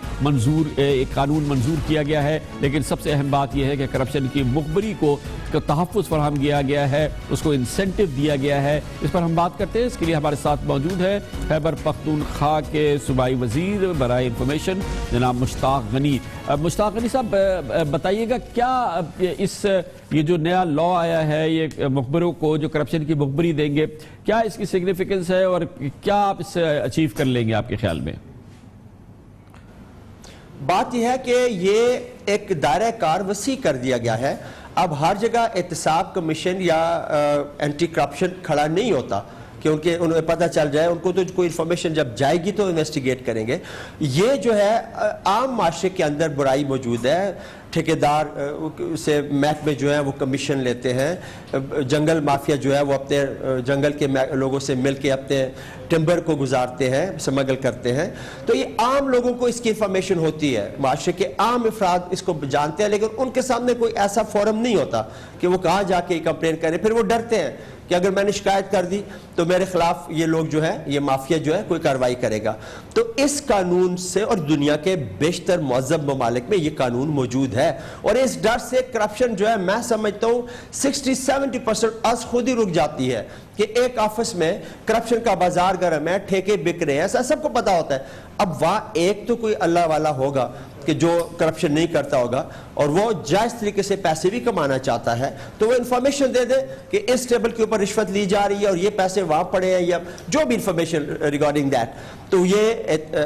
ایک قانون منظور کیا گیا ہے. لیکن سب سے اہم بات یہ ہے کہ کرپشن کی مخبری کو تحفظ فراہم کیا گیا ہے, اس کو انسینٹو دیا گیا ہے. اس پر ہم بات کرتے ہیں. اس کے لیے ہمارے ساتھ موجود ہے خیبر پختونخوا کے صوبائی وزیر برائے انفارمیشن جناب مشتاق غنی. مشتاق غنی صاحب بتائیے گا کیا یہ جو نیا لا آیا ہے یہ مخبروں کو جو کرپشن کی مخبری دیں گے, کیا اس کی سگنیفیکنس ہے اور کیا آپ اس سے اچیو کر لیں گے آپ کے خیال میں؟ بات یہ ہے کہ یہ ایک دائرہ کار وسیع کر دیا گیا ہے. اب ہر جگہ احتساب کمیشن یا اینٹی کرپشن کھڑا نہیں ہوتا. کہ انہیں پتہ چل جائے. ان کو تو کوئی انفارمیشن جب جائے گی تو انویسٹیگیٹ کریں گے. یہ جو ہے عام معاشرے کے اندر برائی موجود ہے. ٹھیکیدار سے محکمے جو ہیں وہ کمیشن لیتے ہیں, جنگل مافیا جو ہے وہ اپنے جنگل کے لوگوں سے مل کے اپنے ٹمبر کو گزارتے ہیں, سمگل کرتے ہیں. تو یہ عام لوگوں کو اس کی انفارمیشن ہوتی ہے, معاشرے کے عام افراد اس کو جانتے ہیں, لیکن ان کے سامنے کوئی ایسا فورم نہیں ہوتا کہ وہ کہاں جا کے کمپلین کریں. پھر وہ ڈرتے ہیں کہ اگر میں نے شکایت کر دی تو میرے خلاف یہ لوگ جو ہے, یہ مافیا جو ہے, کوئی کارروائی کرے گا. تو اس قانون سے, اور دنیا کے بیشتر مہذب ممالک میں یہ قانون موجود ہے, اور اس ڈر سے کرپشن جو ہے میں سمجھتا ہوں 60-70% از خود ہی رک جاتی ہے کہ ایک آفس میں کرپشن کا بازار گرم ہے, ٹھیکے بک رہے ہیں, ایسا سب کو پتا ہوتا ہے. اب وہاں ایک تو کوئی اللہ والا ہوگا کہ جو کرپشن نہیں کرتا ہوگا اور وہ جائز طریقے سے پیسے بھی کمانا چاہتا ہے, تو وہ انفارمیشن دے دے کہ اس ٹیبل کے اوپر رشوت لی جا رہی ہے اور یہ پیسے وہاں پڑے ہیں, یا جو بھی انفارمیشن ریگارڈنگ دیٹ. تو یہ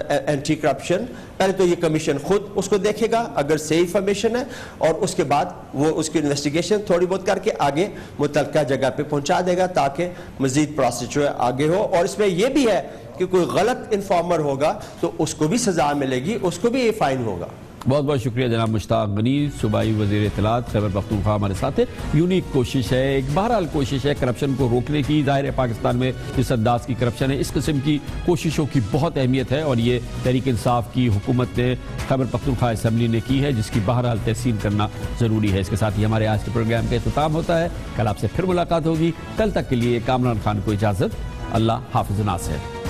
اینٹی کرپشن پہلے تو یہ کمیشن خود اس کو دیکھے گا اگر صحیح انفارمیشن ہے, اور اس کے بعد وہ اس کی انویسٹیگیشن تھوڑی بہت کر کے آگے متعلقہ جگہ پہ پہنچا دے گا تاکہ مزید پروسیس جو ہے آگے ہو. اور اس میں یہ بھی ہے کہ کوئی غلط انفارمر ہوگا تو اس کو بھی سزا ملے گی, اس کو بھی یہ فائن ہوگا. بہت بہت شکریہ جناب مشتاق غنی, صوبائی وزیر اطلاعات خیبر پختونخوا ہمارے ساتھ ہے. یونیک کوشش ہے, ایک بہرحال کوشش ہے کرپشن کو روکنے کی. ظاہر ہے پاکستان میں جس انداز کی کرپشن ہے, اس قسم کی کوششوں کی بہت اہمیت ہے, اور یہ تحریک انصاف کی حکومت نے خیبر پختونخوا اسمبلی نے کی ہے, جس کی بہرحال تحسین کرنا ضروری ہے. اس کے ساتھ ہی ہمارے آج کے پروگرام کا اختتام ہوتا ہے. کل آپ سے پھر ملاقات ہوگی. کل تک کے لیے کامران خان کو اجازت. اللہ حافظ ناصر.